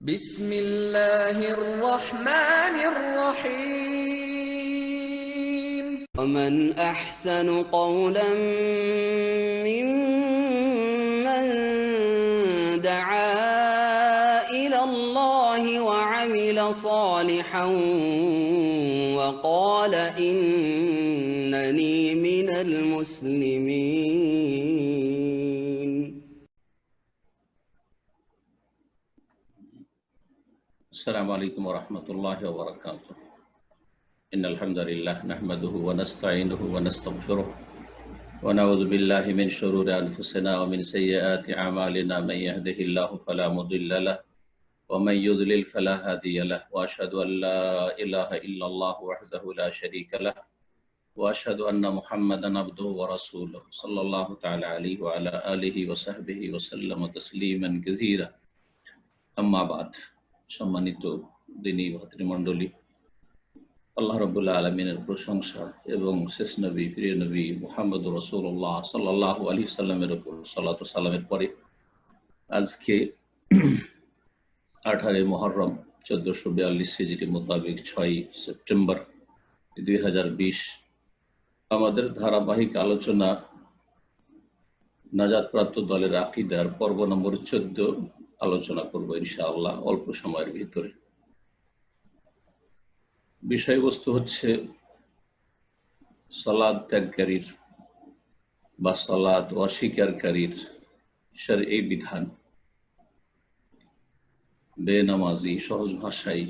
بسم الله الرحمن الرحيم ومن أحسن قولا ممن دعا إلى الله وعمل صالحا وقال إنني من المسلمين. السلام عليكم ورحمة الله وبركاته. إن الحمد لله نحمده ونستعينه ونستغفره ونعوذ بالله من شرور أنفسنا ومن سيئات أعمالنا. من يهده الله فلا مضل له ومن يضلل فلا هادي له وأشهد أن لا إله إلا الله وحده لا شريك له وأشهد أن محمدا عبده ورسوله صلى الله تعالى عليه وعلى آله وصحبه وسلم تسليما كثيرا. أما بعد, সম্মানিত দিনী ভাতৃমণ্ডলী, আল্লাহ রাব্বুল আলামিনের প্রশংসা এবং শেষ নবী প্রিয় নবী মুহাম্মদুর রাসূলুল্লাহ সাল্লাল্লাহু আলাইহি সাল্লামের উপর সালাত ও সালামের পরে আজকে 18 মুহররম 1442 হিজরি মোতাবেক 6 সেপ্টেম্বর 2020 আমাদের ধারাবাহিক আলোচনা নাজাতপ্রাপ্ত দলের আকীদার পর্ব নম্বর 14 আলোচনা করব ইনশাআল্লাহ অল্প সময়ের ভিতরে। বিষয়বস্তু হচ্ছে সালাত ত্যাগকারীর বা সালাত অস্বীকারীর শরঈ বিধান। বেনামাজি সহজ ভাষায়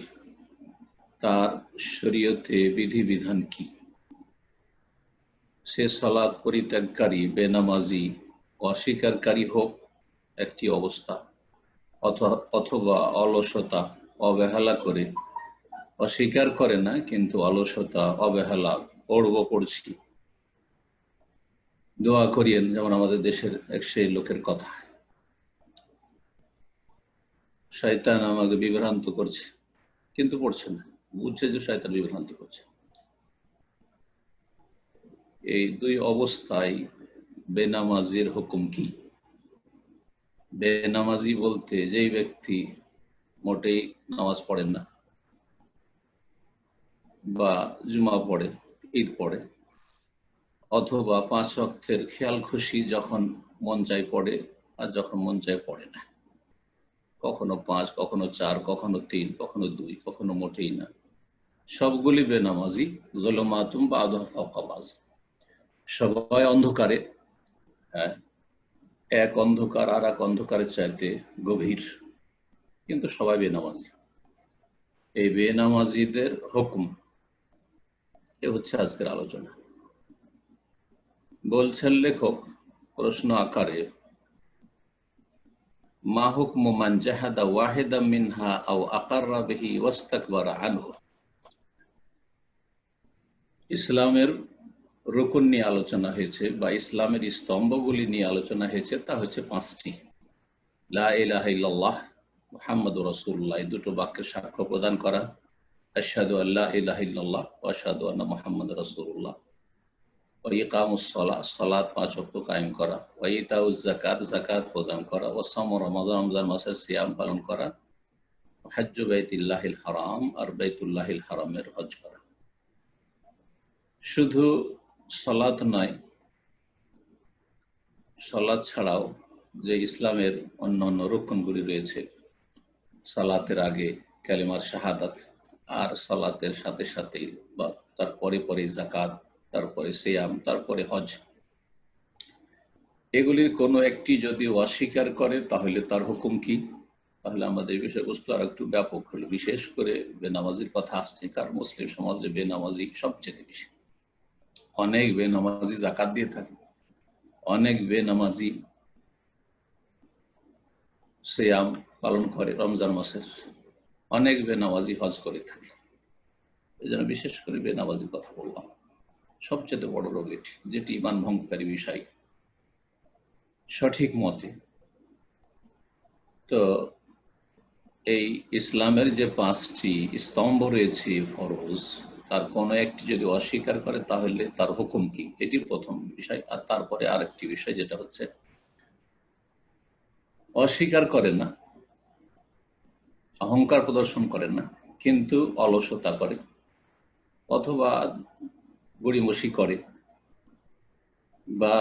তার শরীয়তে বিধিবিধান কি? সে সালাত পরিত্যাগকারী, বেনামাজি, অস্বীকারী হোক একটি অবস্থা, অথবা অলসতা অবহেলা করে, অস্বীকার করে না কিন্তু অলসতা অবহেলা পড়ছি, দোয়া করিয়েন, যেমন আমাদের দেশের এক সেই লোকের কথা, শয়তান আমাকে বিভ্রান্ত করছে কিন্তু পড়ছে না, বুঝছে যে শয়তান বিভ্রান্ত করছে। এই দুই অবস্থায় বেনামাজির হুকুম কি? বেনামাজি বলতে যেই ব্যক্তি মোটেই নামাজ পড়েন না, বা জুমা পড়ে, ঈদ পড়ে, অথবা 5 ওয়াক্তের খেয়াল খুশি যখন মন চায় পড়ে আর যখন মন চায় পড়ে না, কখনো 5, কখনো 4, কখনো 3, কখনো 2, কখনো মোটেই না, সবগুলি বেনামাজি। যুলমাতুম বা'দুহা ফাওকা বা'দ, সবাই অন্ধকারে, এক অন্ধকার আর এক অন্ধকারের চাইতে গভীর, কিন্তু সবাই বেনামাজি। এই বেনামাজিদের হুকুম এ হচ্ছে আজকের আলোচনা। বলছেন লেখক প্রশ্ন আকারে, মা হুকমু মান জাহাদা ওয়াহিদাম মিনহা আও আকাররা বিহি ওয়াস্তাকবারা আনহু। ইসলামের রুকুন নিয়ে আলোচনা হয়েছে বা ইসলামের স্তম্ভগুলি নিয়ে আলোচনা হয়েছে, তা হচ্ছে 5টি। লা ইলাহা ইল্লাল্লাহ মুহাম্মাদুর রাসূলুল্লাহ, এই দুটো বাক্যের সাক্ষ্য প্রদান করা, আশহাদু আল্লা ইলাহা ইল্লাল্লাহ ওয়া আশহাদু আন্না মুহাম্মাদুর রাসূলুল্লাহ, ওয়া ইকামুস সালাহ, সালাত 5 ওয়াক্ত কায়েম করা, ওয়া ইতাউজ যাকাত, যাকাত প্রদান করা, ওয়া সাওম রমাদান, রমজান মাসের সিয়াম পালন করা, হজ্জু বাইতুল্লাহিল হারাম, আর বাইতুল্লাহিল হারামের হজ করা। শুধু সালাত নয়, সালাত ছাড়াও যে ইসলামের অন্যান্য রুকনগুলি রয়েছে, সালাতের আগে কালিমার শাহাদাত, আর সালাতের সাথে সাথে বা তারপরে পরে যাকাত, তারপরে সিয়াম, তারপরে হজ, এগুলির কোনো একটি যদি অস্বীকার করে তাহলে তার হুকুম কি? তাহলে আমাদের বিষয়বস্তু আর একটু ব্যাপক হলো। বিশেষ করে বেনামাজির কথা আসছে, কারণ মুসলিম সমাজে বেনামাজি সবচেয়ে বেশি। অনেক বেনামাজি যাকাত দিয়ে থাকে, অনেক বেনামাজি সিয়াম পালন করে রমজান মাসের, অনেক বেনামাজি হজ করে থাকে। এই জন্য বিশেষ করে বেনামাজির কথা বললাম। সবচেয়ে বড় রোগ এটি, যেটি ইমান ভঙ্গকারী বিষয় সঠিক মতে। তো এই ইসলামের যে 5টি স্তম্ভ রয়েছে ফরজ, তার কোনো একটি যদি অস্বীকার করে তাহলে তার হুকুম কি, এটি প্রথম বিষয়। আর তারপরে আরেকটি বিষয় যেটা হচ্ছে অস্বীকার করে না, অহংকার প্রদর্শন করেন না, কিন্তু অলসতা করে অথবা গড়িমসি করে বা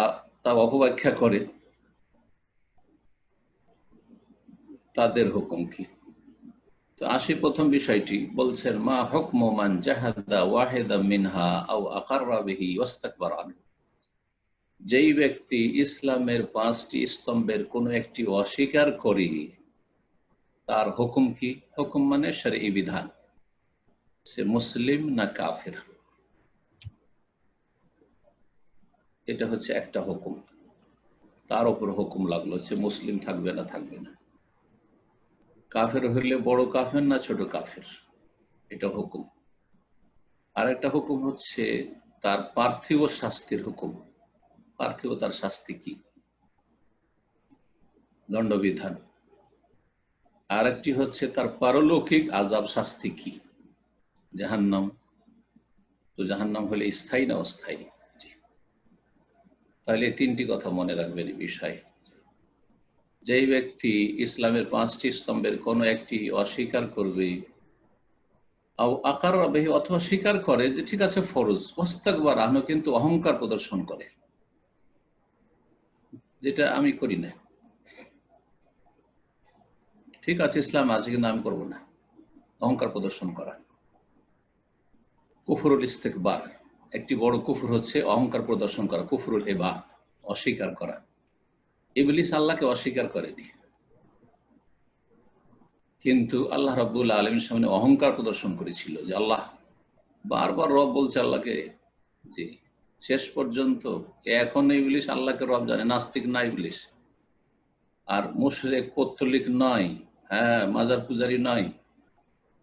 তা অপব্যাখ্যা করে, তাদের হুকুম কি? তো আসি প্রথম বিষয়টি, বলছেন মা হুকমু মান জাহাদা ওয়াহিদাম মিনহা আও আকাররা বিহি ওয়াস্তাকবারা আনহু। যেই ব্যক্তি ইসলামের 5টি স্তম্ভের কোনো একটি অস্বীকার করে, তার হুকুম কি? হুকুম মানে শরঈ বিধান, সে মুসলিম না কাফির, এটা হচ্ছে একটা হুকুম। তার উপর হুকুম লাগলো, সে মুসলিম থাকবে না থাকবে না, কাফের হইলে বড় কাফের না ছোট কাফের, এটা হুকুম। আর একটা হুকুম হচ্ছে তার পার্থিব শাস্তির হুকুম। পার্থিব তার শাস্তি কি? দণ্ডবিধান। আর একটি হচ্ছে তার পারলৌকিক আযাব শাস্তি কি? জাহান্নাম। তো জাহান্নাম হলে স্থায়ী না অস্থায়ী? তাহলে 3টি কথা মনে রাখবেন এই বিষয়ে। যেই ব্যক্তি ইসলামের 5টি স্তম্ভের কোনো একটি অস্বীকার করবে, আকার বিহি অথবা স্বীকার করে যে ঠিক আছে ফরজ, ওয়াস্তাকবার আনহু কিন্তু অহংকার প্রদর্শন করে, যেটা আমি করি না, ঠিক আছে ইসলাম আছে কিন্তু আমি করবো না, অহংকার প্রদর্শন করা। কুফরুল ইস্তেকবার, একটি বড় কুফর হচ্ছে অহংকার প্রদর্শন করা, কুফরুল ইবা, অস্বীকার করা। ইবলিস আল্লাহকে অস্বীকার করেনি, কিন্তু আল্লাহ রাব্বুল আলামিনের সামনে অহংকার প্রদর্শন করেছিল যে আল্লাহ, বারবার রব বলছে আল্লাহকে, জি, শেষ পর্যন্ত এখন ইবলিস আল্লাহকে রব জানে, নাস্তিক না ইবলিস, আর মুশরিক পৌত্তলিক নয়, হ্যাঁ মাজার পূজারী নয়,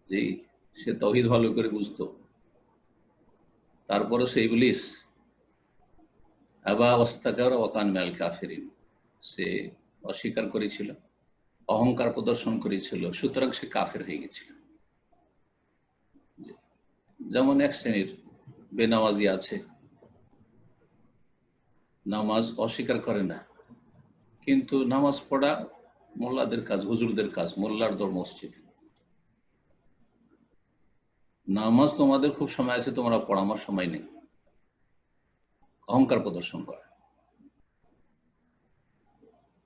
জি, সে তাওহীদ ভালো করে বুঝতো, তারপরে সে ইবলিস আবা ওয়াস্তাকবারা ওয়া কানা মিনাল কাফিরিন, সে অস্বীকার করেছিল, অহংকার প্রদর্শন করেছিল, সুতরাং সে কাফের হয়ে গেছিল। যেমন এক শ্রেণীর বেনামাজি আছে, নামাজ অস্বীকার করে না, কিন্তু নামাজ পড়া মোল্লাদের কাজ, হুজুরদের কাজ, মোল্লার দর মসজিদ, নামাজ তোমাদের খুব সময় আছে তোমরা পড়া, আমার সময় নেই, অহংকার প্রদর্শন করে।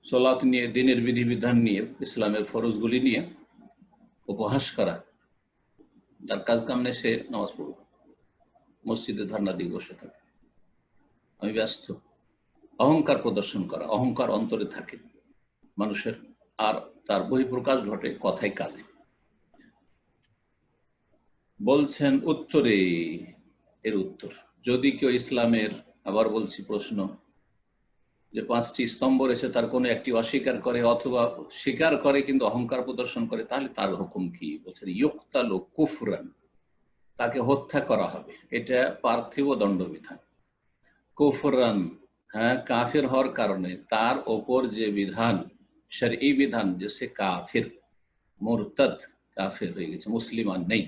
সালাত নিয়ে, দিনের বিধিবিধান নিয়ে, ইসলামের ফরজগুলি নিয়ে উপহাস করা, তার কাজ কাম নেই, সে নামাজ পড়বে, মসজিদে ধর্ণা দিয়ে বসে থাকে, আমি ব্যস্ত। অহংকার প্রদর্শন করা, অহংকার অন্তরে থাকে মানুষের, আর তার বহিঃপ্রকাশ ঘটে কথায় কাজে। বলছেন উত্তরে, এর উত্তর, যদি কেউ ইসলামের, আবার বলছি প্রশ্ন, যে 5টি স্তম্ভ রয়েছে তার কোনো একটি অস্বীকার করে অথবা স্বীকার করে কিন্তু অহংকার প্রদর্শন করে, তাহলে তার হুকুম কি? বলছেন ইউকতালু কুফরান, তাকে হত্যা করা হবে, এটা পার্থিব দণ্ডবিধান। কুফরান, হ্যাঁ কাফির হওয়ার কারণে তার ওপর যে বিধান, শরঈ বিধান, যে সে কাফির, মুরতাদ, কাফির হয়ে গেছে, মুসলিমান নেই,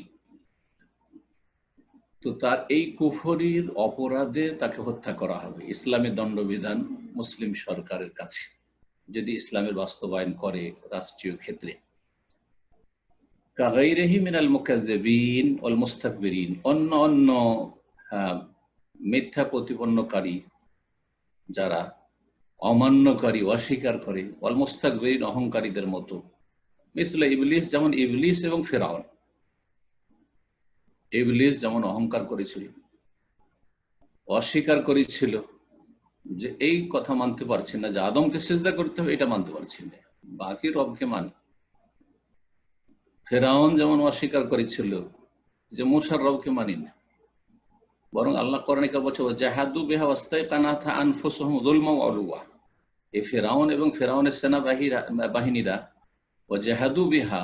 তো তার এই কুফরির অপরাধে তাকে হত্যা করা হবে। ইসলামী দণ্ডবিধান মুসলিম সরকারের কাছে, যদি ইসলামের বাস্তবায়ন করে রাষ্ট্রীয় ক্ষেত্রে। কাগাইরিহি মিনাল মুকাজ্জিবিন ওয়াল মুস্তাকবিরিন, অন্য অন্য মিথ্যা প্রতিপন্নকারী, যারা অমান্যকারী, অস্বীকার করে, ওয়াল মুস্তাকবিরিন, অহংকারীদের মতো, মিসলে ইবলিস, যেমন ইবলিস এবং ফিরআউন। ইবলিস যেমন অহংকার করেছিল, অস্বীকার করেছিল যে এই কথা মানতে পারছি না যে আদমকে সিজদা করতে হবে, এটা মানতে পারছি না, বাকি রবকে মানে। ফিরআউন যেমন অস্বীকার করেছিল যে মূসার রবকে মানি না, বরং আল্লাহ কোরআনে বলছে জাহাদু বিহা ওয়াস্তাইকানাথা আনফুসুহুম যুলমান ওয়া উলুওয়া। এই ফিরআউন এবং ফিরআউনের সেনা বাহিনীরা ও জাহাদু বিহা,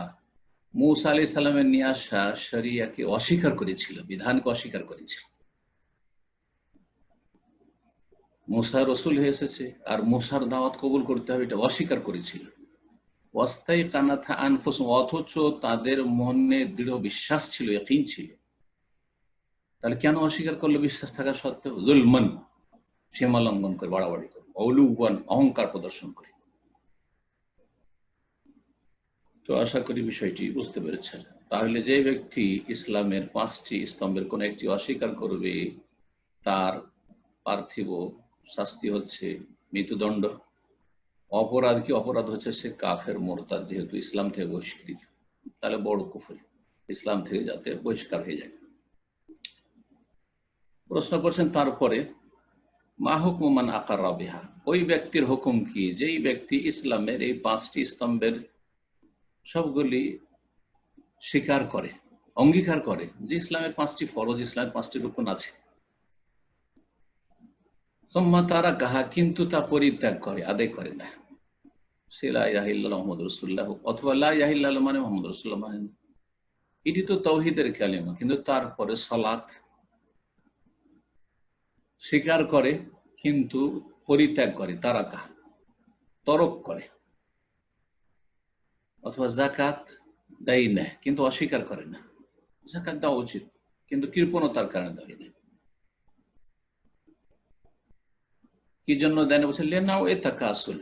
মূসা আলাইহিস সালামের নিয়ে আসা শরিয়াকে অস্বীকার করেছিল, বিধানকে অস্বীকার করেছিল। মূসা রসুল হয়ে এসেছে আর মূসার দাওয়াত কবুল করতে হবে, এটা অস্বীকার করেছিল। ওয়াস্তাইকানাথা আনফুসুহুম, অথচ তাদের মনে দৃঢ় বিশ্বাস ছিল, ইয়াকিন ছিল। তাহলে কেন অস্বীকার করলো বিশ্বাস থাকা সত্ত্বেও? যুলমান, সীমা লঙ্ঘন করে, বাড়াবাড়ি করে, উলুওয়ান, অহংকার প্রদর্শন করে। তো আশা করি বিষয়টি বুঝতে পেরেছেন। তাহলে যে ব্যক্তি ইসলামের 5টি স্তম্ভের কোন একটি অস্বীকার করবে, তার পার্থিব শাস্তি হচ্ছে মৃত্যুদণ্ড। অপরাধ কি? অপরাধ হচ্ছে সে কাফের মোরতাদ, যেহেতু ইসলাম থেকে বহিষ্কৃত, তাহলে বড় কুফর, ইসলাম থেকে যাতে বহিষ্কার হয়ে যায়। প্রশ্ন করছেন তারপরে মা হুকমু মান আকাররা বিহা, ওই ব্যক্তির হুকুম কি যেই ব্যক্তি ইসলামের এই 5টি স্তম্ভের সবগুলি স্বীকার করে, অঙ্গীকার করে যে ইসলামের 5টি ফরজ, ইসলামের 5টি রুকন আছে, সুম্মা তারা কাহা, কিন্তু তা পরিত্যাগ করে, আদায় করে না। সে লা ইলাহা ইল্লাল্লাহ মুহাম্মাদুর রাসূলুল্লাহ, অথবা লা ইলাহা ইল্লাল্লাহ মানে মুহাম্মাদুর রাসূলুল্লাহ মানে, এটি তো তাওহীদের কালিমা, কিন্তু তারপরে সালাত স্বীকার করে কিন্তু পরিত্যাগ করে, তারাকা তরক করে, অথবা যাকাত দেয় না কিন্তু অস্বীকার করে না, যাকাত দেওয়া উচিত কিন্তু কৃপণতার কারণে দেয় না। কি জন্য দেয় না? বলছে লেনাও এ তাকাসুল,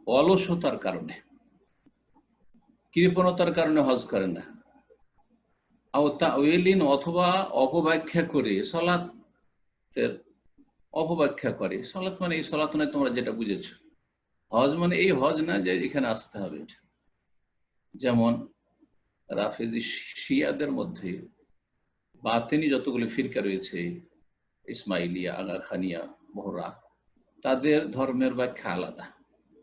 অলসতার কারণে, কৃপণতার কারণে হজ করে না। অথবা অপব্যাখ্যা করে, সালাতের অপব্যাখ্যা করে। সালাত মানে এই সালাত নয় তোমরা যেটা বুঝেছো, হজ মানে এই হজ না যে এখানে আসতে হবে। যেমন রাফেজি শিয়াদের মধ্যে বাতেনি যতগুলো ফিরকা রয়েছে, ইসমাইলিয়া, আগা খানিয়া, মোহরা, তাদের ধর্মের ব্যাখ্যা আলাদা।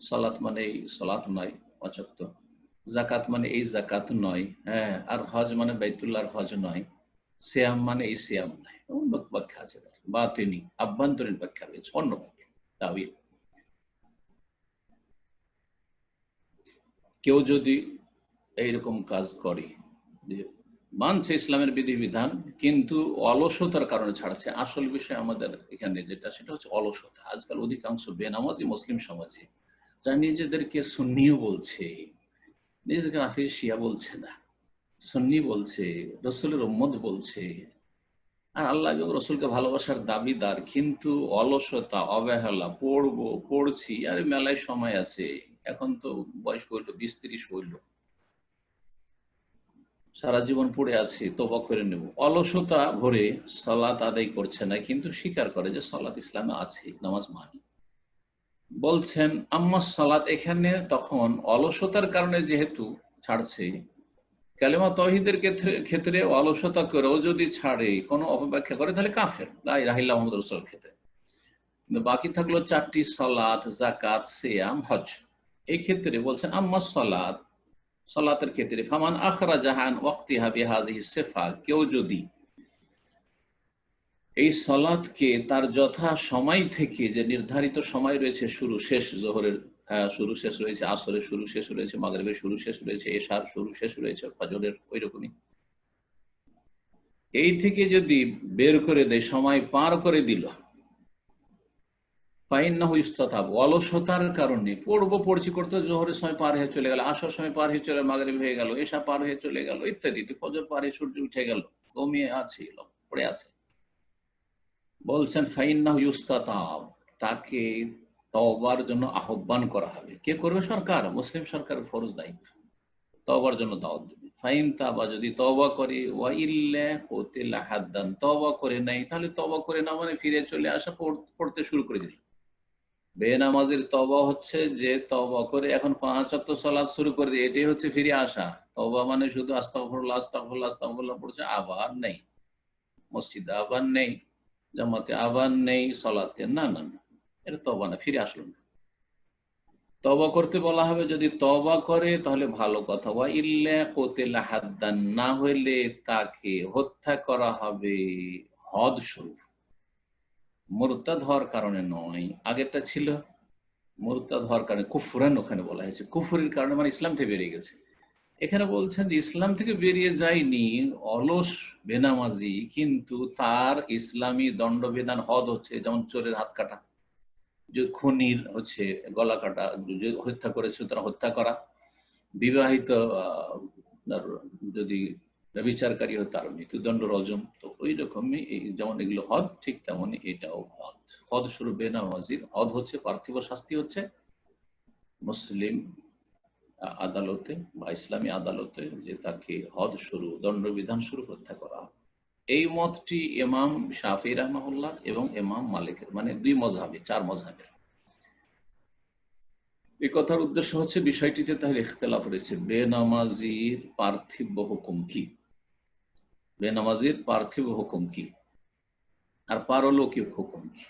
সালাত মানে এই সালাত নয় 5 ওয়াক্ত, জাকাত মানে এই জাকাত নয়, হ্যাঁ, আর হজ মানে বাইতুল্লাহর হজ নয়, সিয়াম মানে এই সিয়াম নয়, অন্য ব্যাখ্যা আছে তার। বাতেনি আভ্যন্তরীণ ব্যাখ্যা রয়েছে, অন্য ব্যাখ্যা। তাওহীদ কেউ যদি এইরকম কাজ করে যে মানছে ইসলামের বিধিবিধান কিন্তু অলসতার কারণে ছাড়ছে, আসল বিষয় আমাদের এখানে যেটা সেটা হচ্ছে অলসতা। আজকাল অধিকাংশ বেনামাজি মুসলিম সমাজে যা নিজেদেরকে সুন্নিও বলছে, নিজেদেরকে হাফেজ শিয়া বলছে না, সুন্নি বলছে, রসুলের উম্মত বলছে, আর আল্লাহ এবং রসুলকে ভালোবাসার দাবিদার, কিন্তু অলসতা, অবহেলা, পড়ছি, আরে মেলায় সময় আছে, এখন তো বয়স হইল 20-30 হইল, সারা জীবন পড়ে আছে, তওবা করে নেব, অলসতা ভরে সালাত আদায় করছে না, কিন্তু স্বীকার করে যে সালাত ইসলামে আছে, নামাজ মানি। বলছেন আম্মা সালাত, এখানে তখন অলসতার কারণে যেহেতু ছাড়ছে, কালেমা তাওহীদের ক্ষেত্রে অলসতা করেও যদি ছাড়ে, কোনো অপব্যাখ্যা করে, তাহলে কাফের, লা ইলাহা ইল্লাল্লাহ মুহাম্মাদুর রাসূলুল্লাহর ক্ষেত্রে। কিন্তু বাকি থাকলো 4টি সালাত, যাকাত, সিয়াম, হজ। এই ক্ষেত্রে বলছেন আম্মা সালাত, সালাতের ক্ষেত্রে ফামান আখরাজাহা আন ওয়াক্তিহা বিহাযিহি সিফা, কেউ যদি এই সালাতকে তার যথা সময় থেকে, যে নির্ধারিত সময় রয়েছে শুরু শেষ, যোহরের শুরু শেষ রয়েছে, আসরের শুরু শেষ রয়েছে, মাগরিবের শুরু শেষ রয়েছে, এশার শুরু শেষ রয়েছে, ফজরের ওই রকমই, এই থেকে যদি বের করে দেয়, সময় পার করে দিল, ফাইন্নাহু ইস্তাতাব, অলসতার কারণে পড়ছি করতে, জোহরের সময় পার হয়ে চলে গেল, আসর সময় পার হয়ে চলে, মাগরিব হয়ে গেল, এশা পার হয়ে চলে গেল, ইত্যাদি, ফজর পার হয়ে সূর্য উঠে গেল, ঘুমিয়ে আছে, পড়ে আছে। বলছেন ফাইন্নাহু ইস্তাতাব, তাকে তওবার জন্য আহ্বান করা হবে। কে করবে? সরকার, মুসলিম সরকারের ফরজ দায়িত্ব তওবার জন্য দাওয়াত দেবে। ফাইন তাবা, যদি তওবা করে, ওয়া ইল্লা কুতিলা হাদ্দান, তওবা করে নাই, তাহলে তওবা করে না মানে ফিরে চলে আসা, পড়তে শুরু করে দিল। বেনামাজির তওবা হচ্ছে যে তওবা করে এখন 5 ওয়াক্ত সালাত শুরু করে দিয়ে, এটাই হচ্ছে ফিরে আসা। তওবা মানে শুধু আস্তাগফিরুল্লাহ আস্তাগফিরুল্লাহ আস্তাগফিরুল্লাহ পড়ছে, আবার নেই মসজিদে, আবার নেই জামাতে, আবার নেই সালাতে, না না না, এটা তওবা না, ফিরে আসলো না। তওবা করতে বলা হবে, যদি তওবা করে তাহলে ভালো কথা, ওয়া ইল্লা কুতিলা হাদ্দান, না হইলে তাকে হত্যা করা হবে হদ স্বরূপ, মুরতাদ হওয়ার কারণে নয়। আগেরটা ছিল মুরতাদ হওয়ার কারণে, কুফরান ওখানে বলা হয়েছে, কুফরের কারণে মানে ইসলাম থেকে বেরিয়ে গেছে। এখানে বলছেন যে ইসলাম থেকে বেরিয়ে যায়নি, অলস বেনামাজি, কিন্তু তার ইসলামী দণ্ডবিধান হদ হচ্ছে, যেমন চোরের হাত কাটা, যে খুনির হচ্ছে গলা কাটা, যে হত্যা করেছে তারা হত্যা করা, বিবাহিত যদি ব্যভিচারকারী হয় তার মৃত্যুদণ্ড, রজম। তো ওই রকমই যেমন এগুলো হদ, ঠিক তেমনই এটাও হদ। হদ স্বরূপ বেনামাজির হদ হচ্ছে, পার্থিব শাস্তি হচ্ছে মুসলিম আদালতে বা ইসলামী আদালতে যে তাকে হদ শুরু, দণ্ডবিধান শুরু হত্যা করা হবে। এই মতটি ইমাম শাফি রাহমাহুল্লাহ এবং ইমাম মালিকের, মানে দুই মযহাবে, চার মযহাবের। এই কথার উদ্দেশ্য হচ্ছে বিষয়টিতে তাহলে ইখতিলাফ রয়েছে, বেনামাজির পার্থিব হুকুম কি, বেনামাজির পার্থিব হুকুম কি আর পারলৌকিক হুকুম কি।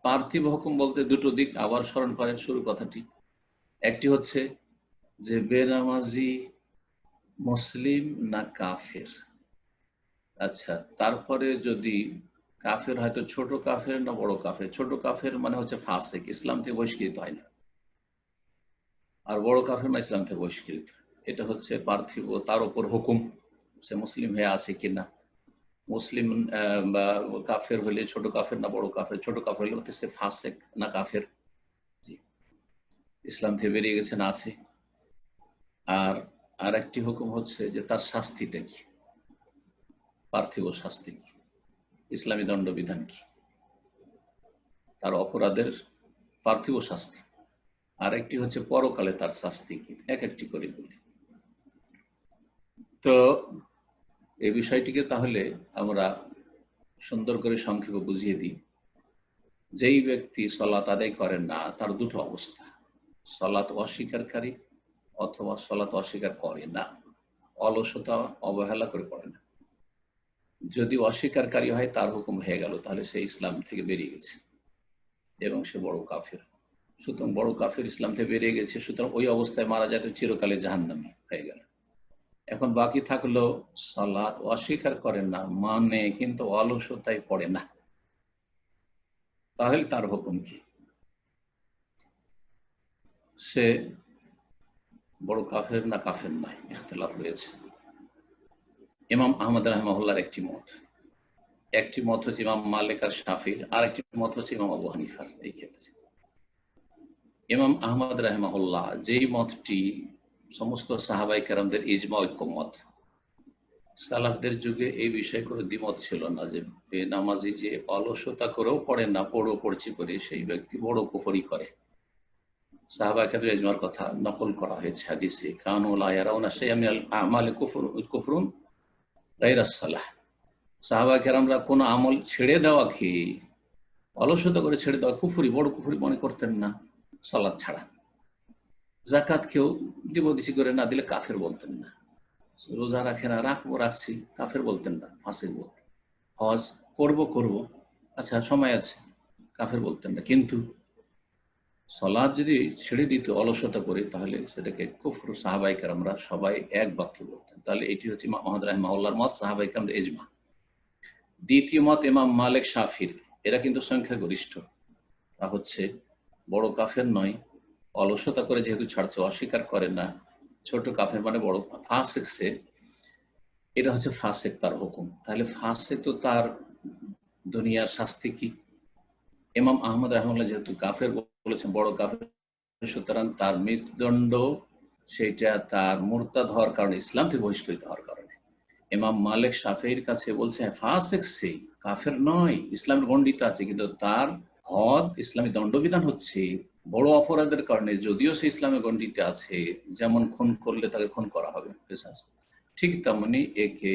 পার্থিব হুকুম বলতে দুটো দিক আবার স্মরণ করেন শুরু কথাটি। একটি হচ্ছে যে বেনামাজি মুসলিম না কাফের। আচ্ছা, তারপরে যদি কাফের হয়তো ছোট কাফের না বড় কাফের। ছোট কাফের মানে হচ্ছে ফাসিক, ইসলাম থেকে বহিষ্কৃত হয় না, আর বড় কাফের মানে ইসলাম থেকে বহিষ্কৃত। এটা হচ্ছে পার্থিব, তার উপর হুকুম সে মুসলিম হয়ে আছে কিনা। মুসলিম বা কাফের হলে ছোট কাফের না বড় কাফের, ছোট কাফের হলে হচ্ছে সে ফাসিক না কাফের, ইসলাম থেকে বেরিয়ে গেছে না আছে। আর আরেকটি হুকুম হচ্ছে যে তার শাস্তিটা কি, পার্থিব শাস্তি কি, ইসলামী দণ্ডবিধান কি, তার অপরাধের পার্থিব শাস্তি। আর একটি হচ্ছে পরকালে তার শাস্তি কি, এক একটি করে বলি। তো এই বিষয়টিকে তাহলে আমরা সুন্দর করে সংক্ষেপে বুঝিয়ে দিই। যেই ব্যক্তি সালাত আদায় করেন না তার দুটো অবস্থা, সালাত অস্বীকারী অথবা সালাত অস্বীকার করে না, অলসতা অবহেলা করে পড়ে না। যদি অস্বীকারী হয় তার হুকুম হয়ে গেল, তাহলে সে ইসলাম থেকে বেরিয়ে গেছে এবং সে বড় কাফের। সুতরাং বড় কাফের, ইসলাম থেকে বেরিয়ে গেছে, সুতরাং ওই অবস্থায় মারা যায় চিরকালে জাহান্নামী হয়ে গেল। এখন বাকি থাকলো সালাত অস্বীকার করেন না মানে কিন্তু অলসতায় পড়ে না, তাহলে তার হুকুম কি? সে বড় কাফের না কাফের নয়, ইখতিলাফ রয়েছে। ইমাম আহমদ রাহিমাহুল্লাহর একটি মত হচ্ছে ইমাম মালিক আর শাফির, আর একটি মত হচ্ছে ইমাম আবু হানিফার। এই ক্ষেত্রে ইমাম আহমদ রাহিমাহুল্লাহ যেই মতটি সমস্ত সাহাবায়ে কেরামদের ইজমা ঐক্যমত, সালাফদের যুগে এই বিষয়ে কোনো দ্বিমত ছিল না যে বেনামাজি যে অলসতা করেও পড়ে না, পড়ছি করে সেই ব্যক্তি বড় কুফরি করে। সাহাবায়ে কেরামদের ইজমার কথা নকল করা হয়েছে হাদিসে, কানু লা ইয়ারাউনা শাইআন মিনাল আমালি কুফরুন গায়রাস সালাহ। সাহাবায়ে কেরামরা কোন আমল ছেড়ে দেওয়াকে, অলসতা করে ছেড়ে দেওয়া কুফরি, বড় কুফরি মনে করতেন না, সালাত ছাড়া। যাকাত কেউ দিবদিসি করে না দিলে কাফের বলতেন না, রোজা রাখে না, রাখছি, কাফের বলতেন না, ফাসিক বলতেন। হজ করব, আচ্ছা সময় আছে, কাফের বলতেন না। কিন্তু সালাত যদি ছেড়ে দিত অলসতা করে, তাহলে সেটাকে কুফর সাহাবায়ে কেরামরা সবাই এক বাক্যে বলতেন। তাহলে এটি হচ্ছে ইমাম আহমদ রাহিমাহুল্লাহর মত, সাহাবায়ে কেরামদের ইজমা। দ্বিতীয় মত ইমাম মালিক শাফির, এরা কিন্তু সংখ্যাগরিষ্ঠ। তা হচ্ছে বড় কাফের নয়, অলসতা করে যেহেতু ছাড়ছে, অস্বীকার করে না, ছোট কাফের মানে বড় ফাসিক সে, এটা হচ্ছে ফাসিক তার হুকুম। তাহলে ফাসিক তো তার দুনিয়ার শাস্তি কি? ইমাম আহমদ রাহিমাহুল্লাহ যেহেতু কাফের বলেছেন, বড় কাফের, সুতরাং তার মৃত্যুদণ্ড সেটা তার মুরতাদ হওয়ার কারণে, ইসলাম থেকে বহিষ্কৃত হওয়ার কারণে। ইমাম মালিক শাফিঈর কাছে বলছে ফাসিক সে, কাফের নয়, ইসলামের গণ্ডিতে আছে, কিন্তু তার হদ ইসলামী দণ্ডবিধান হচ্ছে বড় অপরাধের কারণে, যদিও সে ইসলামের গণ্ডিতে আছে। যেমন খুন করলে তাকে খুন করা হবে, ঠিক তেমনি একে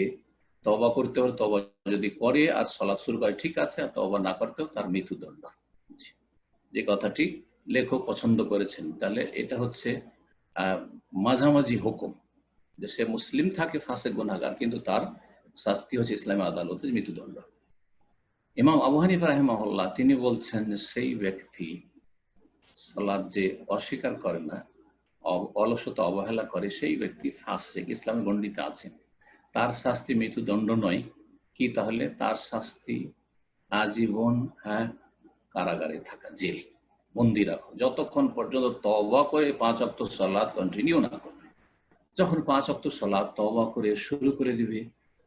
তওবা করতে হবে, তওবা যদি করে আর সালাত শুরু করে ঠিক আছে, আর তওবা না করতেও তার মৃত্যুদণ্ড। যে কথাটি লেখক পছন্দ করেছেন, তাহলে এটা হচ্ছে মাঝামাঝি হুকুম, যে সে মুসলিম থাকে ফাসিক গুনাহগার, কিন্তু তার শাস্তি হচ্ছে ইসলামী আদালতে মৃত্যুদণ্ড। ইমাম আবু হানিফা রাহিমাহুল্লাহ তিনি বলছেন সেই ব্যক্তি সালাত যে অস্বীকার করে না, অলসতা অবহেলা করে, সেই ব্যক্তি ফাসিক, ইসলামের গণ্ডিতে আছে, তার শাস্তি মৃত্যুদণ্ড নয়। কি তাহলে? তার শাস্তি আজীবন কারাগারে থাকা, জেল, বন্দি রাখো, যতক্ষণ পর্যন্ত তওবা করে 5 ওয়াক্ত সালাত কন্টিনিউ না করবে। যখন 5 ওয়াক্ত সালাত তওবা করে শুরু করে দিবে,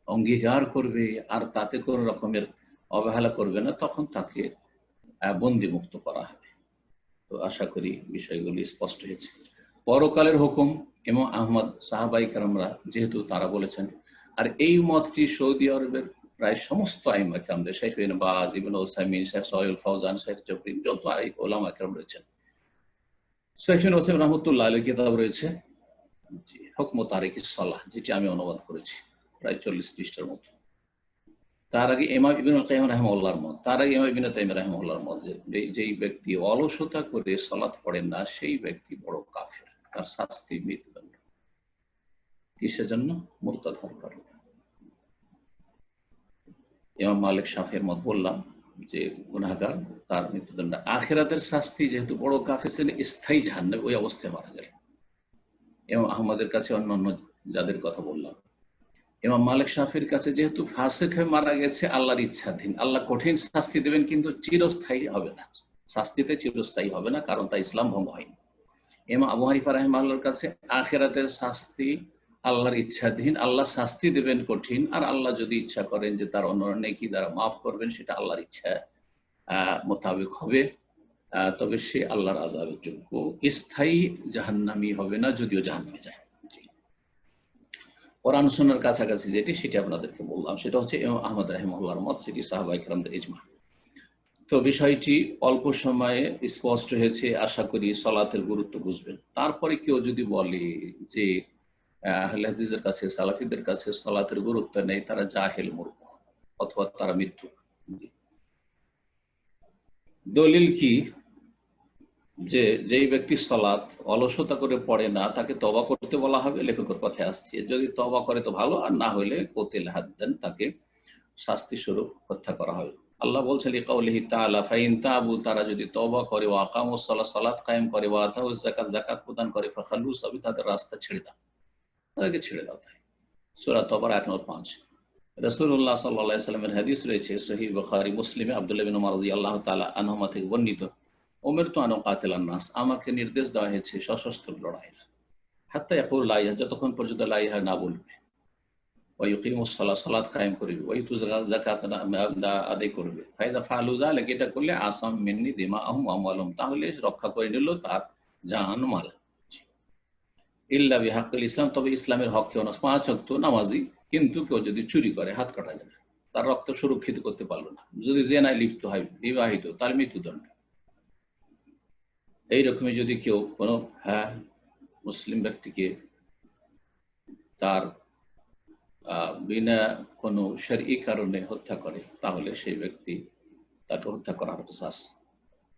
অঙ্গীকার করবে, আর তাতে কোন রকমের অবহেলা করবে না, তখন তাকে বন্দি মুক্ত করা হবে। তো আশা করি বিষয়গুলি স্পষ্ট হয়েছে। পরকালের হুকুম ইমাম আহমদ, সাহাবায়ে কেরামরা যেহেতু তারা বলেছেন, আর এই মতটি সৌদি আরবের প্রায় সমস্ত আইম্মা কেরামদের, শেখ বিন বাজ, ইবনে উসাইমিন, শেখ সালেহুল ফাওজান, শেখ জবরিন, যত ওলামা কেরাম রয়েছেন, শেখ বিন উসাইমিন রাহমাতুল্লাহ আলাইহি কিতাব রয়েছে জি, হুকম তারিকিস সালাহ, যেটি আমি অনুবাদ করেছি, প্রায় 40 পৃষ্ঠার মতো। তার আগে ইমাম ইবনুল কাইয়িম রাহিমাহুল্লাহর মত, তার আগে ইমাম ইবনে তাইমিয়া রাহিমাহুল্লাহর মত, যে যেই ব্যক্তি অলসতা করে সালাত পড়েন না সেই ব্যক্তি বড় কাফের, তার শাস্তি মৃত্যুদণ্ড। কিসের জন্য? মুরতাদ হওয়ার কারণে। ইমাম মালিক, শাফির মত বললাম যে গুনাহগার, তার মৃত্যুদণ্ড। আখিরাতের শাস্তি যেহেতু বড় কাফের ছিলেন, স্থায়ী জাহান্নামে, ওই অবস্থায় মারা গেলেন। ইমাম আহমদের কাছে, অন্যান্য যাদের কথা বললাম, ইমাম মালিক, শাফির কাছে যেহেতু ফাসিক হয়ে মারা গেছে, আল্লাহর ইচ্ছাধীন, আল্লাহ কঠিন শাস্তি দেবেন কিন্তু চিরস্থায়ী হবে না, শাস্তিতে চিরস্থায়ী হবে না, কারণ তা ইসলাম ভঙ্গ হয়নি। ইমাম আবু হানিফা রাহিমাহুল্লাহর কাছে আখিরাতের শাস্তি আল্লাহর ইচ্ছাধীন, আল্লাহ শাস্তি দেবেন কঠিন, আর আল্লাহ যদি ইচ্ছা করেন যে তার অন্যান্য নেকি দ্বারা মাফ করবেন, সেটা আল্লাহর ইচ্ছা মোতাবেক হবে, তবে সে আল্লাহর আযাবের যোগ্য, স্থায়ী জাহান্নামী হবে না, যদিও জাহান্নামে যায়। কোরআন সুন্নাহর কাছাকাছি যেটি, সেটি আপনাদেরকে বললাম, সেটা হচ্ছে ইমাম আহমদ রাহিমাহুল্লাহর মত, সেটি সাহাবায়ে কেরামদের ইজমা। তো বিষয়টি অল্প সময়ে স্পষ্ট হয়েছে, আশা করি সালাতের গুরুত্ব বুঝবেন। তারপরে কেউ যদি বলে যে আহলে হাদিসের কাছে, সালাফিদের কাছে সালাতের গুরুত্ব নেই, তারা জাহেল, মূর্খ, অথবা তারা মিথ্যুক। দলিল কি? যে যেই ব্যক্তি সালাত অলসতা করে পড়ে না, তাকে তওবা করতে বলা হবে, লেখকের কথায় আসছে। যদি তওবা করে তো ভালো, আর না হলে কতিল হাদ্দান, তাকে শাস্তি স্বরূপ হত্যা করা হবে। আল্লাহ বলছেন লিকাউলিহি তাআলা, ফাইন তাবু, তারা যদি তওবা করে, ওয়া আকামুস সালাত, সালাত কায়েম করে, ওয়া আতাউজ যাকাত, যাকাত প্রদান করে, ফাখাল্লু সাবি, তাদের রাস্তা ছেড়ে দাও, তাদেরকে ছেড়ে দাও। সূরা তওবার আয়াত নম্বর 5। রাসূলুল্লাহ সাল্লাল্লাহু আলাইহি ওয়াসাল্লামের হাদিস রয়েছে সহিহ বুখারী, মুসলিমে, আব্দুল্লাহ ইবনে উমর রাদিয়াল্লাহু তাআলা আনহুমা থেকে বর্ণিত, উমিরতু আন উকাতিলান নাস, আমাকে নির্দেশ দেওয়া হয়েছে সশস্ত্র লড়াইয়ের, হাত্তা ইয়াকুল লা ইলাহা, যতক্ষণ পর্যন্ত লা ইলাহা না বলবে, ওয়া ইউকিমুস সালাত, সালাত কায়েম করবে, ওয়া ইউতু যাকাত, আদায় করবে, ফাইদা ফাআলু যালিকা, এটা করলে আসাম মিন্নি দিমাআহুম ওয়া আমওয়ালুহুম, তাহলে রক্ষা করে নিল তার জান মাল। ইল্লা বিহাক্কিল ইসলাম, তবে ইসলামের হক-এ, 5 ওয়াক্ত নামাজি, কিন্তু কেউ যদি চুরি করে, হাত কাটা যাবে, তার রক্ত সুরক্ষিত করতে পারলো না। যদি জেনায় লিপ্ত হয়, বিবাহিত, তার মৃত্যুদণ্ড। এইরকমই যদি কেউ কোনো মুসলিম ব্যক্তিকে তার বিনা কোনো শরঈ কারণে হত্যা করে, তাহলে সেই ব্যক্তি, তাকে হত্যা করার কিসাস।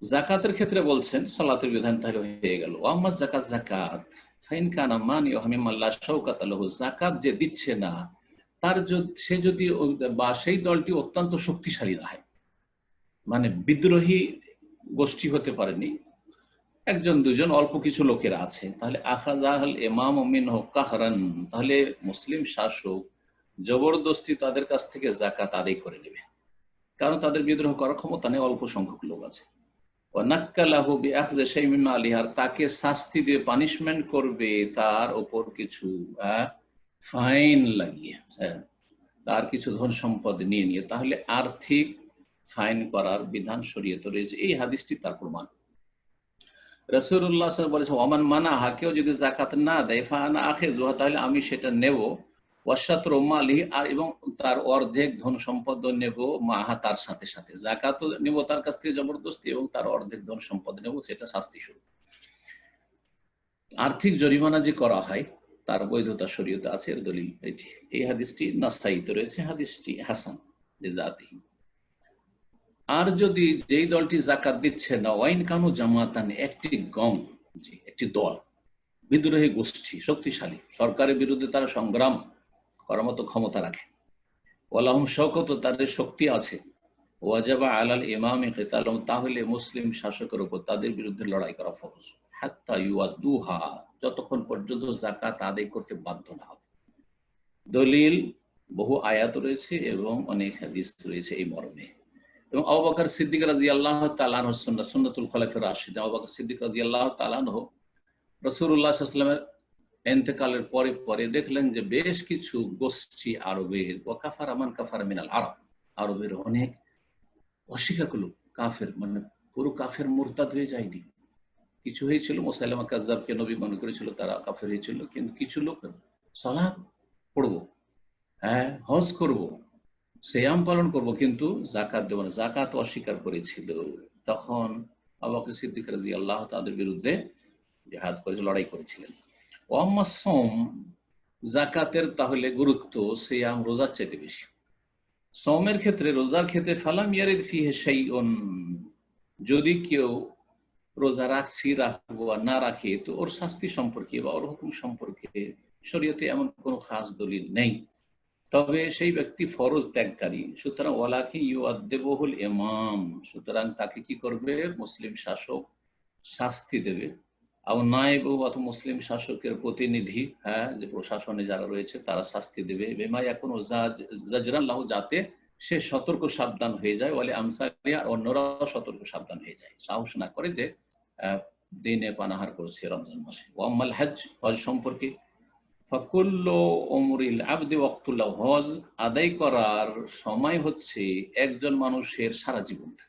যাকাতের ক্ষেত্রে বলছেন সালাতের বিধান তাহলে হয়ে গেল। ওয়াম্মা যাকাত, যাকাত ফাইন কানা মানিউ মিম্মান লা শাওকাতা লাহু, যাকাত যে দিচ্ছে না, তার সে যদি, বা সেই দলটি অত্যন্ত শক্তিশালী না হয়, মানে বিদ্রোহী গোষ্ঠী হতে পারেনি, একজন দুজন অল্প কিছু লোকেরা আছে, তাহলে আখাযাল ইমাম মিনহু কাহরান, তাহলে মুসলিম শাসক জবরদস্তি তাদের কাছ থেকে যাকাত আদায় করে নেবে, কারণ তাদের বিদ্রোহ করার ক্ষমতা নেই, অল্প সংখ্যক লোক আছে। ওয়ানাক্কালাহু বিআখযি শাইইন মিন মালিহা, তাকে শাস্তি দিয়ে, পানিশমেন্ট করবে তার উপর কিছু ফাইন লাগিয়ে, তার কিছু ধন সম্পদ নিয়ে, তাহলে আর্থিক ফাইন করার বিধান শরীয়তে রয়েছে। এই হাদিসটি তার প্রমাণ। রাসূলুল্লাহ সাল্লাল্লাহু আলাইহি ওয়াসাল্লাম বলেছেন, ওমান মানাহা, কেউ যদি যাকাত না দেয়, ফাআনা আখিযুহা, তাহলে আমি সেটা নেব, ওয়াশাতরু মালিহি, আর এবং তার অর্ধেক ধন সম্পদ নেব, মাহা, তার সাথে সাথে যাকাত নেব তার কাছ থেকে জবরদস্তি, এবং তার অর্ধেক ধন সম্পদ নেব, সেটা শাস্তি স্বরূপ। আর্থিক জরিমানা যে করা হয়, তার বৈধতা শরীয়তে আছে, এর দলিল এটি। এই হাদিসটি নাসাইতে রয়েছে, হাদিসটি হাসান লিজাতিহি। আর যদি যেই দলটি যাকাত দিচ্ছে না, ওয়াইন কানু জামাতান, একটি গং, একটি দল, বিদ্রোহী গোষ্ঠী, শক্তিশালী, সরকারের বিরুদ্ধে তারা সংগ্রাম করার মতো ক্ষমতা রাখে, ওয়ালাহুম শাওকাত, তাদের শক্তি আছে, ওয়াজাবা আলাল ইমামি কিতালুহুম, তাহলে মুসলিম শাসকের উপর তাদের বিরুদ্ধে লড়াই করা ফরজ, হাত্তা ইউআদ্দুহা, যতক্ষণ পর্যন্ত যাকাত আদায় করতে বাধ্য না হবে। দলিল বহু আয়াত রয়েছে এবং অনেক হাদিস রয়েছে এই মর্মে। এবং আবু বকর সিদ্দিক রাদিয়াল্লাহু তাআলা আনহু, সুন্নাতুল খোলাফায়ে রাশিদিন, আবু বকর সিদ্দিক রাদিয়াল্লাহু তাআলা আনহু রাসূলুল্লাহ সাল্লাল্লাহু আলাইহি ওয়াসাল্লামের ইন্তেকালের পরে পরে দেখলেন যে বেশ কিছু গোষ্ঠী আরবের, ওয়া কাফারা মান কাফারা মিনাল আরব, আরবের অনেক অস্বীকার করলো, কাফের, মানে পুরো কাফের, মুরতাদ হয়ে যায়নি, কিছু হয়েছিল, মুসাইলামা কাযযাবকে নবী মনে করেছিল, তারা কাফের হয়েছিল, কিন্তু কিছু লোক সালাত পড়বো, হজ করব, সিয়াম পালন করব, কিন্তু যাকাত দেব না, যাকাত অস্বীকার করেছিল। তখন আবু বকর সিদ্দিক রাদিয়াল্লাহু তাআলা তাদের বিরুদ্ধে জিহাদ করে লড়াই করেছিলেন। ওয়াম্মা সোম, জাকাতের তাহলে গুরুত্ব সিয়াম রোজার চাইতে বেশি। সওমের ক্ষেত্রে, রোজার ক্ষেত্রে ফালাম ইয়ারিদ ফিহি শাইউন, যদি কেউ রোজা রাখছি রাখবো আর না রাখে তো ওর শাস্তি সম্পর্কে বা ওর হুকুম সম্পর্কে শরীয়তে এমন কোনো খাস দলিল নেই। তবে সেই ব্যক্তি ফরজ ত্যাগকারী, সুতরাং ওয়ালাকি ইউআদ্দিবুহুল ইমাম, সুতরাং তাকে কি করবে, মুসলিম শাসক শাস্তি দেবে। আর নায়েব, অথবা মুসলিম শাসকের প্রতিনিধি, হ্যাঁ, যে প্রশাসনে যারা রয়েছে তারা শাস্তি দেবে। বেমা ইয়াকুনু জাজরান লাহু, যাতে সে সতর্ক সাবধান হয়ে যায়, ওয়ালি আমসালিয়া, অন্যরাও সতর্ক সাবধান হয়ে যায়, সাহস না করে যে দিনে পানাহার করছে রমজান মাসে। ওয়াম্মাল হজ, হজ সম্পর্কে ফাকুল্লু উমরিল আবদি ওয়াক্তুল্লাহ, হজ আদায় করার সময় হচ্ছে একজন মানুষের সারা জীবনটা।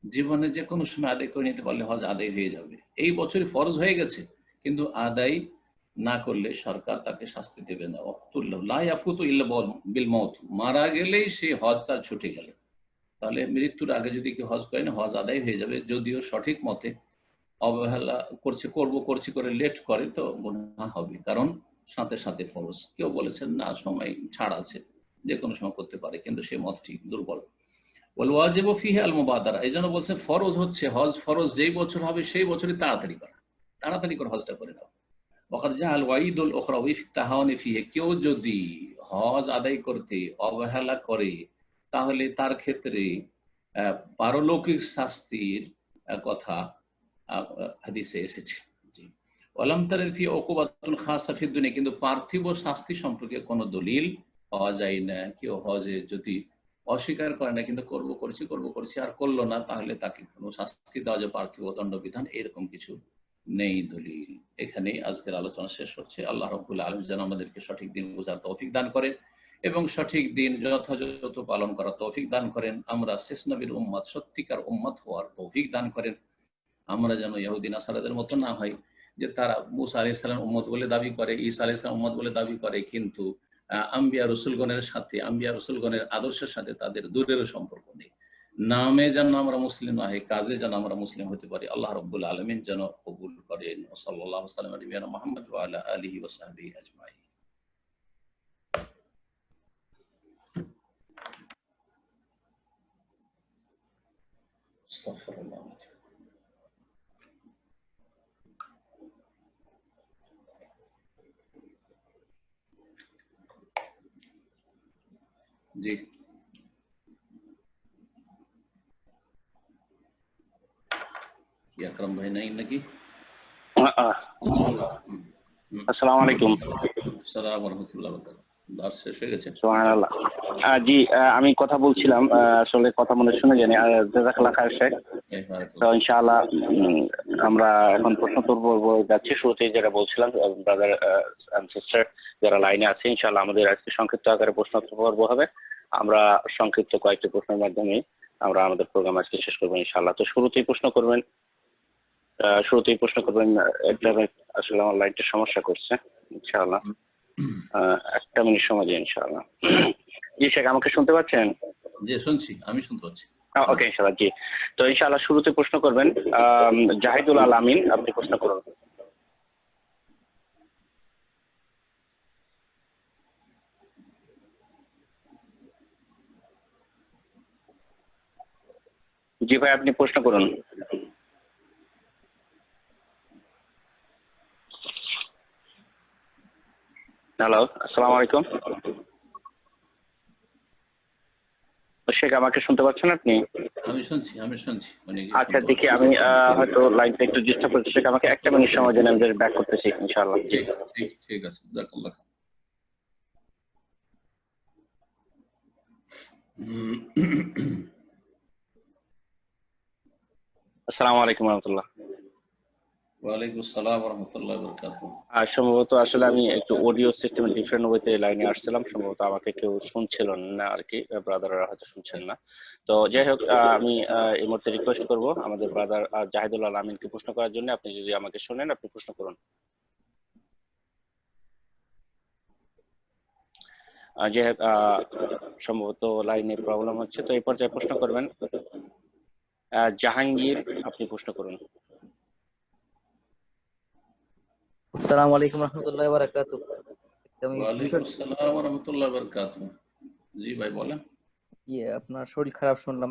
জীবনে যে কোনো সময় আদায় করে নিতে পারলে হজ আদায় হয়ে যাবে। এই বছরই ফরজ হয়ে গেছে, কিন্তু আদায় না করলে সরকার তাকে শাস্তি দেবে না। ওয়াক্তুল্লাহ লা ইয়াফুতু ইল্লা বিল মউত, মারা গেলেই সে হজ তার ছুটে গেল। তাহলে মৃত্যুর আগে যদি কেউ হজ করে না, হজ আদায় হয়ে যাবে। যদিও সঠিক মতে অবহেলা করছি করে লেট করে তো গুনাহ হবে, কারণ সাথে সাথে ফরজ। কেউ বলেছেন না, সময় ছাড় আছে, যে কোনো সময় করতে পারে, কিন্তু সে মতটি দুর্বল। ওয়াল ওয়াজিবু ফিহি আল মুবাদারা, এই জন্য বলছেন ফরজ হচ্ছে, হজ ফরজ যেই বছর হবে সেই বছরই তাড়াতাড়ি করা, তাড়াতাড়ি করে হজটা করে নাও। ওয়াকাদ জাআল ওয়াইদুল উখরাওয়ি ফি তাহাউনি ফিহি, কেউ যদি হজ আদায় করতে অবহেলা করে তাহলে তার ক্ষেত্রে পারলৌকিক শাস্তির কথা হাদিসে এসেছে। জি, ওয়ালাম তারিদ ফি উকুবাতুন খাসা ফি দুনিয়া, কিন্তু পার্থিব শাস্তি সম্পর্কে কোনো দলিল পাওয়া যায় না। কেউ হজে যদি অস্বীকার করে না, কিন্তু করছি আর করলো না, তাহলে তাকে কোনো শাস্তি দেওয়া যায় পার্থিব দণ্ডবিধান, এরকম কিছু নেই দলিল। এখানেই আজকের আলোচনা শেষ হচ্ছে। আল্লাহ রাব্বুল আলামিন যেন আমাদেরকে সঠিক দিন বোঝার তৌফিক দান করেন এবং সঠিক দিন যথাযথ পালন করার তৌফিক দান করেন। আমরা শেষ নবীর উম্মত, সত্যিকার উম্মত হওয়ার তৌফিক দান করেন। আমরা যেন ইহুদি নাসারাদের মতো না হয়, যে তারা মুসা আলাইহিস সালাম উম্মত বলে দাবি করে, ঈসা আলাইহিস সালাম উম্মত বলে দাবি করে, কিন্তু আম্বিয়া রসুলগণের সাথে, আম্বিয়া রসুলগণের আদর্শের সাথে তাদের দূরেরও সম্পর্ক নেই। নামে যেন আমরা মুসলিম না হই, কাজে যেন আমরা মুসলিম হতে পারি। আল্লাহ রাব্বুল আলামিন যেন কবুল করেন। সাল্লাল্লাহু আলাইহি ওয়া সাল্লাম মুহাম্মদ ওয়া আলা আলিহি ওয়া সাহবিহি আজমাইন। আস্তাগফিরুল্লাহ। জি, কি আকরাম ভাই নাই নাকি? আসসালামু আলাইকুম। আসসালামু ওয়া রাহমাতুল্লাহি ওয়া বারাকাতুহু। দাস শেষ হয়ে গেছে? সুবহানাল্লাহ। জি, আমি কথা বলছিলাম, আসলে কথা মনে শুনে জানি। জাযাকাল্লাহ খায়ের শেখ। তো ইনশাআল্লাহ আমরা এখন প্রশ্ন পর্ব যাচ্ছি। শুরুতেই যেটা বলছিলাম, ব্রাদার এন্ড সিস্টার যারা লাইনে আছে, ইনশাআল্লাহ আমাদের আজকে সংক্ষিপ্ত আকারে প্রশ্ন পর্ব হবে। আমরা সংক্ষিপ্ত কয়েকটি প্রশ্নের মাধ্যমে আমরা আমাদের প্রোগ্রাম আজকে শেষ করবো ইনশাআল্লাহ। তো শুরুতেই প্রশ্ন করবেন একটা, আসলে আমার লাইনটা সমস্যা করছে। ইনশাআল্লাহ একটা মিনিট সময় দিন ইনশাআল্লাহ। জি শেখ, আমাকে শুনতে পাচ্ছেন? জি শুনছি, আমি শুনতে পাচ্ছি। ওকে ইনশাআল্লাহ। জি, তো ইনশাআল্লাহ শুরুতে প্রশ্ন করবেন জাহিদুল আলামিন, আপনি প্রশ্ন করুন। জি ভাই, আপনি প্রশ্ন করুন। হ্যালো, আসসালামু আলাইকুম। শেখ, আমাকে শুনতে পাচ্ছেন আপনি? আমি শুনছি। আচ্ছা, দেখি আমি হয়তো লাইনটা একটু ডিস্টার্ব করছি। শেখ, আমাকে একটা মিনিট সময় দেন, আমি ব্যাক করতেছি ইনশাআল্লাহ। ঠিক আছে, জাযাকাল্লাহ। আসসালামু আলাইকুম ওয়া রাহমাতুল্লাহ। ওয়ালাইকুম আসসালাম ওয়া রাহমাতুল্লাহি ওয়া বারাকাতুহু। সম্ভবত আসলে আমি একটু অডিও সিস্টেম ডিফারেন্ট ওয়েতে লাইনে আসছিলাম, সম্ভবত আমাকে কেউ শুনছিল না আর কি, ব্রাদাররা হয়তো শুনছেন না। তো যাই হোক, আমি এই মুহূর্তে রিকোয়েস্ট করব আমাদের ব্রাদার জাহিদুল আলামিনকে প্রশ্ন করার জন্য। আপনি যদি আমাকে শোনেন, আপনি প্রশ্ন করুন। যাই হোক, সম্ভবত লাইনে প্রবলেম হচ্ছে, তো এই পর্যায়ে প্রশ্ন করবেন জাহাঙ্গীর, আপনি প্রশ্ন করুন। আসসালামু আলাইকুম রহমতুল্লাহি ওয়া বারাকাতুহু। আমি ওয়ালাইকুম আসসালাম ওয়া রাহমাতুল্লাহি ওয়া বারাকাতুহু। জি ভাই বলেন। জি, আপনার শরীর খারাপ শুনলাম।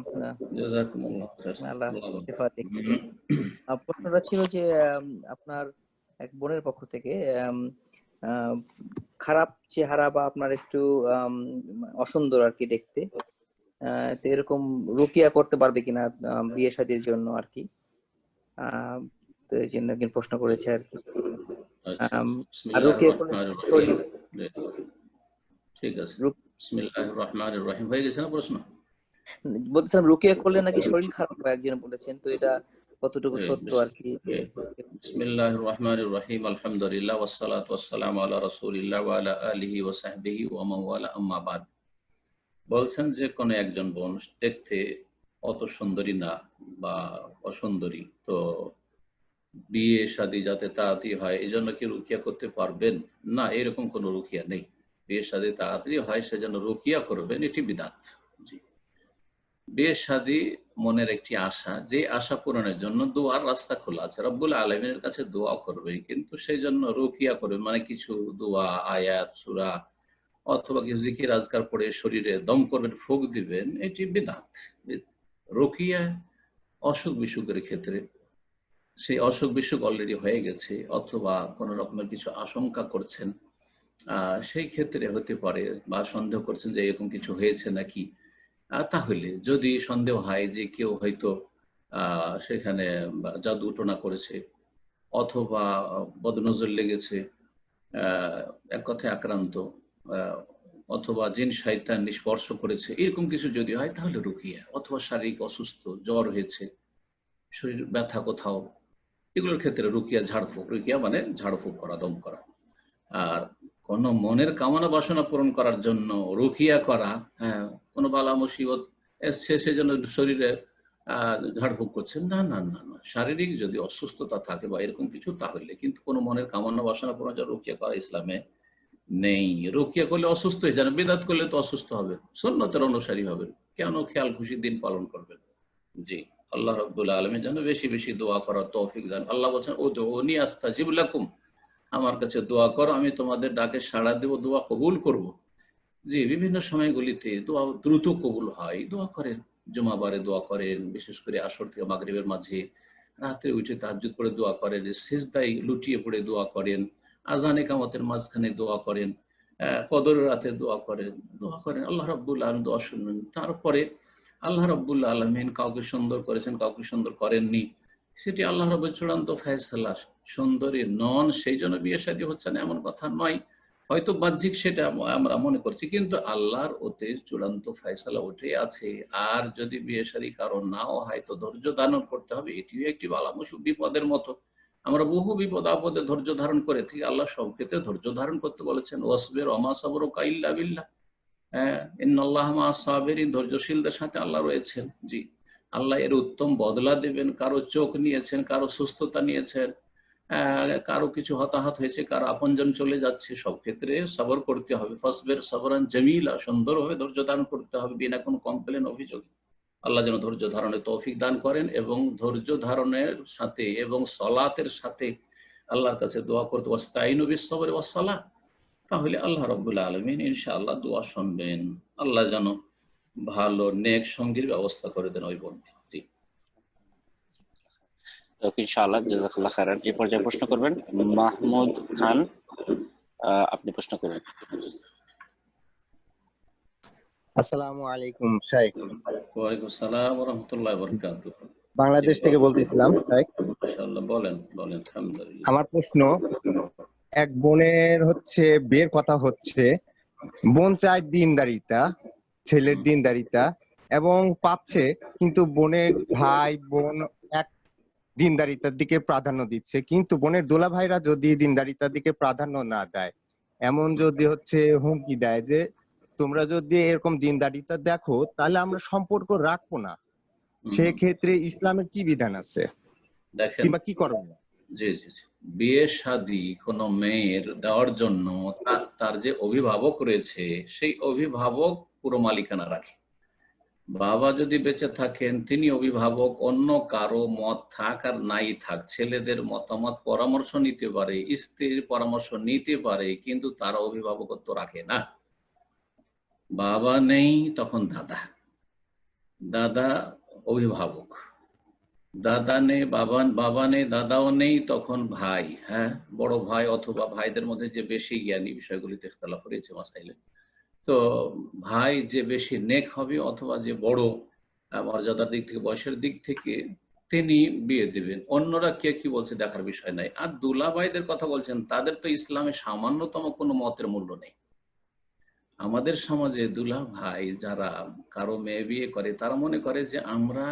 জাযাকুমুল্লাহ খাইর। আল্লাহ আল্লাহ ভালো শিফা দিক। করুন। প্রশ্নটা ছিল যে আপনার এক বোনের পক্ষ থেকে আম, আম, খারাপ চেহারা বা আপনার একটু অসুন্দর আর কি দেখতে, তো এরকম রুকিয়া করতে পারবে কিনা বিয়ে শাদীর জন্য আর কি। আম, তো এই জন্য একজন প্রশ্ন করেছে আর কি। আচ্ছা, আর বিসমিল্লাহির রুকিয়া করলে রহমানির শরীর রহিম। ঠিক আছে, রুক- বিসমিল্লাহির রহমানির রহিম হয়ে গেছে না প্রশ্ন? বলতেছিলাম রুকিয়া করলে নাকি শরীর খারাপ হয় একজন বলেছেন, তো এটা কতটুকু সত্য আর কি। বিসমিল্লাহির রহমানির রহিম, আলহামদুলিল্লাহ ওয়াসসালাতু ওয়াসসালামু আলা রাসূলিল্লাহ ওয়া আলা আলিহি ওয়া সাহবিহি ওয়া মান ওয়ালা, আম্মা বাদ। বলছেন যে কোন একজন বোন দেখতে অত সুন্দরী না বা অসুন্দরী, তো বিয়ে শাদী যাতে তাড়াতাড়ি হয় এই জন্য কি রুকিয়া করতে পারবেন? না, এরকম কোনো রুকিয়া নেই। বিয়ে শাদী তাড়াতাড়ি হয় সেজন্য রুকিয়া করবেন, এটি বিদআত। জি, বিয়ে শাদী মনের একটি আশা, যে আশা পূরণের জন্য দোয়ার রাস্তা খোলা আছে, রব্বুল আলামিনের কাছে দোয়া করবে, কিন্তু সেই জন্য রুকিয়া করবে মানে কিছু দোয়া, আয়াত, সূরা অথবা কিছু জিকির আজকার পড়ে শরীরে দম করবেন, ফুঁক দিবেন, এটি বিদআত। রুকিয়া অসুখ বিসুখের ক্ষেত্রে, সেই অসুখ বিসুখ অলরেডি হয়ে গেছে অথবা কোন রকমের কিছু আশঙ্কা করছেন, সেই ক্ষেত্রে হতে পারে, বা সন্দেহ করছেন যে এরকম কিছু হয়েছে নাকি, তাহলে যদি সন্দেহ হয় যে কেউ হয়তো সেখানে জাদু টোনা করেছে অথবা বদনজর লেগেছে, এক কথায় আক্রান্ত, আহ, অথবা জিন শয়তান স্পর্শ করেছে, এরকম কিছু যদি হয় তাহলে রুকিয়া, অথবা শারীরিক অসুস্থ, জ্বর হয়েছে, শরীর ব্যথা কোথাও, এগুলোর ক্ষেত্রে রুকিয়া ঝাড়ফুঁক। রুকিয়া মানে ঝাড়ফুঁক করা, দম করা। আর কোন মনের কামনা বাসনা পূরণ করার জন্য রুকিয়া করা, হ্যাঁ, কোন বালা মুসিবত এসছে সেজন্য শরীরে ঝাড়ফুঁক করছেন, না না না না, শারীরিক যদি অসুস্থতা থাকে বা এরকম কিছু তাহলে, কিন্তু কোন মনের কামনা বাসনা পূরণ জন্য রুকিয়া করা ইসলামে নেই। রুকিয়া করলে অসুস্থ হয়ে যান, বিদআত করলে তো অসুস্থ হবে, সুন্নতের অনুসারী হবে, কেন খেয়াল খুশি দিন পালন করবেন। জি, আল্লাহ রাব্বুল আলামিন যেন বেশি বেশি দোয়া করার তৌফিক দেন। আল্লাহ বলছেন উদউনি আস্তাজিব লাকুম, আমার কাছে দোয়া করো, আমি তোমাদের ডাকে সাড়া দেব, দোয়া কবুল করব। জি, বিভিন্ন সময়গুলিতে দোয়া দ্রুত কবুল হয়, দোয়া করেন। জুমাবারে দোয়া করেন, বিশেষ করে আসর থেকে মাগরিবের মাঝে, রাতে উঠে তাহাজ্জুদ পড়ে দোয়া করেন, সিজদায় লুটিয়ে পড়ে দোয়া করেন, আযান ইকামতের মাঝখানে দোয়া করেন, কদরের রাতে দোয়া করেন, দোয়া করেন, আল্লাহ রাব্বুল আলামিন দোয়া শুনবেন। তারপরে আল্লাহ রাব্বুল আলামিন কাউকে সুন্দর করেছেন, কাউকে সুন্দর করেননি, সেটি আল্লাহ রাব্বুল চূড়ান্ত ফয়সালা। সুন্দরী নন সেই জন্য বিয়ে শাদী হচ্ছে না এমন কথা নয়, হয়তো বাহ্যিক সেটা আমরা মনে করছি, কিন্তু আল্লাহর ওতে চূড়ান্ত ফয়সালা উঠে আছে। আর যদি বিয়ে শাদী কারণ নাও হয় তো ধৈর্য ধারণ করতে হবে, এটিও একটি বালা বিপদের মতো। আমরা বহু বিপদ আপদে ধৈর্য ধারণ করে থাকি, আল্লাহ সব ক্ষেত্রে ধৈর্য ধারণ করতে বলেছেন, ওয়াসবির ওমা সাবরুকা ইল্লা বিল্লাহ, ইন্নাল্লাহা মাআস সাবিরিন, ধৈর্যশীলদের সাথে আল্লাহ রয়েছেন। জি, আল্লাহ এর উত্তম বদলা দেবেন। কারো চোখ নিয়েছেন, কারো সুস্থতা নিয়েছেন, কারো কিছু হতাহত হয়েছে, কারো আপনজন চলে যাচ্ছে, সব ক্ষেত্রে সবর করতে হবে। ফাসবির সাবরান জামিলা, সুন্দরভাবে ধৈর্য ধারণ করতে হবে বিনা কোনো কমপ্লেন অভিযোগ। আল্লাহ যেন ধৈর্য ধারণের তৌফিক দান করেন, এবং ধৈর্য ধারণের সাথে এবং সলাতের সাথে আল্লাহর কাছে দোয়া করতে, ওয়াস্তাইনু বিস-সাবরি ওয়াস-সালাহ, তাহলে আল্লাহ রাব্বুল আলামিন ইনশাআল্লাহ দোয়া শুনবেন। আল্লাহ যেন ভালো নেক সঙ্গীর ব্যবস্থা করে দেন ওই বোনকে। জি, ইনশাআল্লাহ, জাযাকাল্লাহ খাইরান। এই পর্যায়ে প্রশ্ন করবেন মাহমুদ খান, আপনি প্রশ্ন করবেন। আসসালামু আলাইকুম শাইখ। ওয়ালাইকুম আসসালাম ওয়া রাহমাতুল্লাহি ওয়া বারাকাতুহু। বাংলাদেশ থেকে বলতেছিলাম শাইখ। ইনশাআল্লাহ, বলেন বলেন। আলহামদুলিল্লাহ। আমার প্রশ্ন, এক বোনের বিয়ের কথা হচ্ছে, বোন চায় দিনদারিতা, ছেলের দিনদারিতা, এবং পাচ্ছে, কিন্তু বোনের ভাই বোন এক দিনদারিতার দিকে প্রাধান্য দিচ্ছে, কিন্তু বোনের দোলা ভাইরা যদি দিনদারিতার দিকে প্রাধান্য না দেয়, এমন যদি হুমকি দেয় যে তোমরা যদি এরকম দিনদারিতা দেখো তাহলে আমরা সম্পর্ক রাখবো না, সেক্ষেত্রে ইসলামের কি বিধান আছে দেখেন, কিংবা কি করণীয়? জি জি জি, বিয়ে শাদী কোনো মেয়ের দেওয়ার জন্য তার যে অভিভাবক রয়েছে সেই অভিভাবক পুরো মালিকানা রাখে। বাবা যদি বেঁচে থাকেন তিনি অভিভাবক, অন্য কারো মত থাক আর নাই থাক, ছেলেদের মতামত পরামর্শ নিতে পারে, স্ত্রীর পরামর্শ নিতে পারে, কিন্তু তারা অভিভাবকত্ব রাখে না। বাবা নেই তখন দাদা, দাদা অভিভাবক, দাদা নেই বাবা নেই দাদাও নেই তখন ভাই, হ্যাঁ বড় ভাই অথবা ভাইদের মধ্যে যে বেশি জ্ঞানী, বিষয়গুলিতে ইখতিলাফ রয়েছে মাসাইলে, তো ভাই যে বেশি নেক হবে অথবা যে বড় মর্যাদার দিক থেকে বয়সের দিক থেকে তিনি বিয়ে দিবেন। অন্যরা কে কি বলছে দেখার বিষয় নাই। আর দুলাভাইদের কথা বলছেন, তাদের তো ইসলামে সামান্যতম কোনো মতের মূল্য নেই। আমাদের সমাজে দুলা ভাই যারা কারো মেয়ে বিয়ে করে তারা মনে করে যে আমরা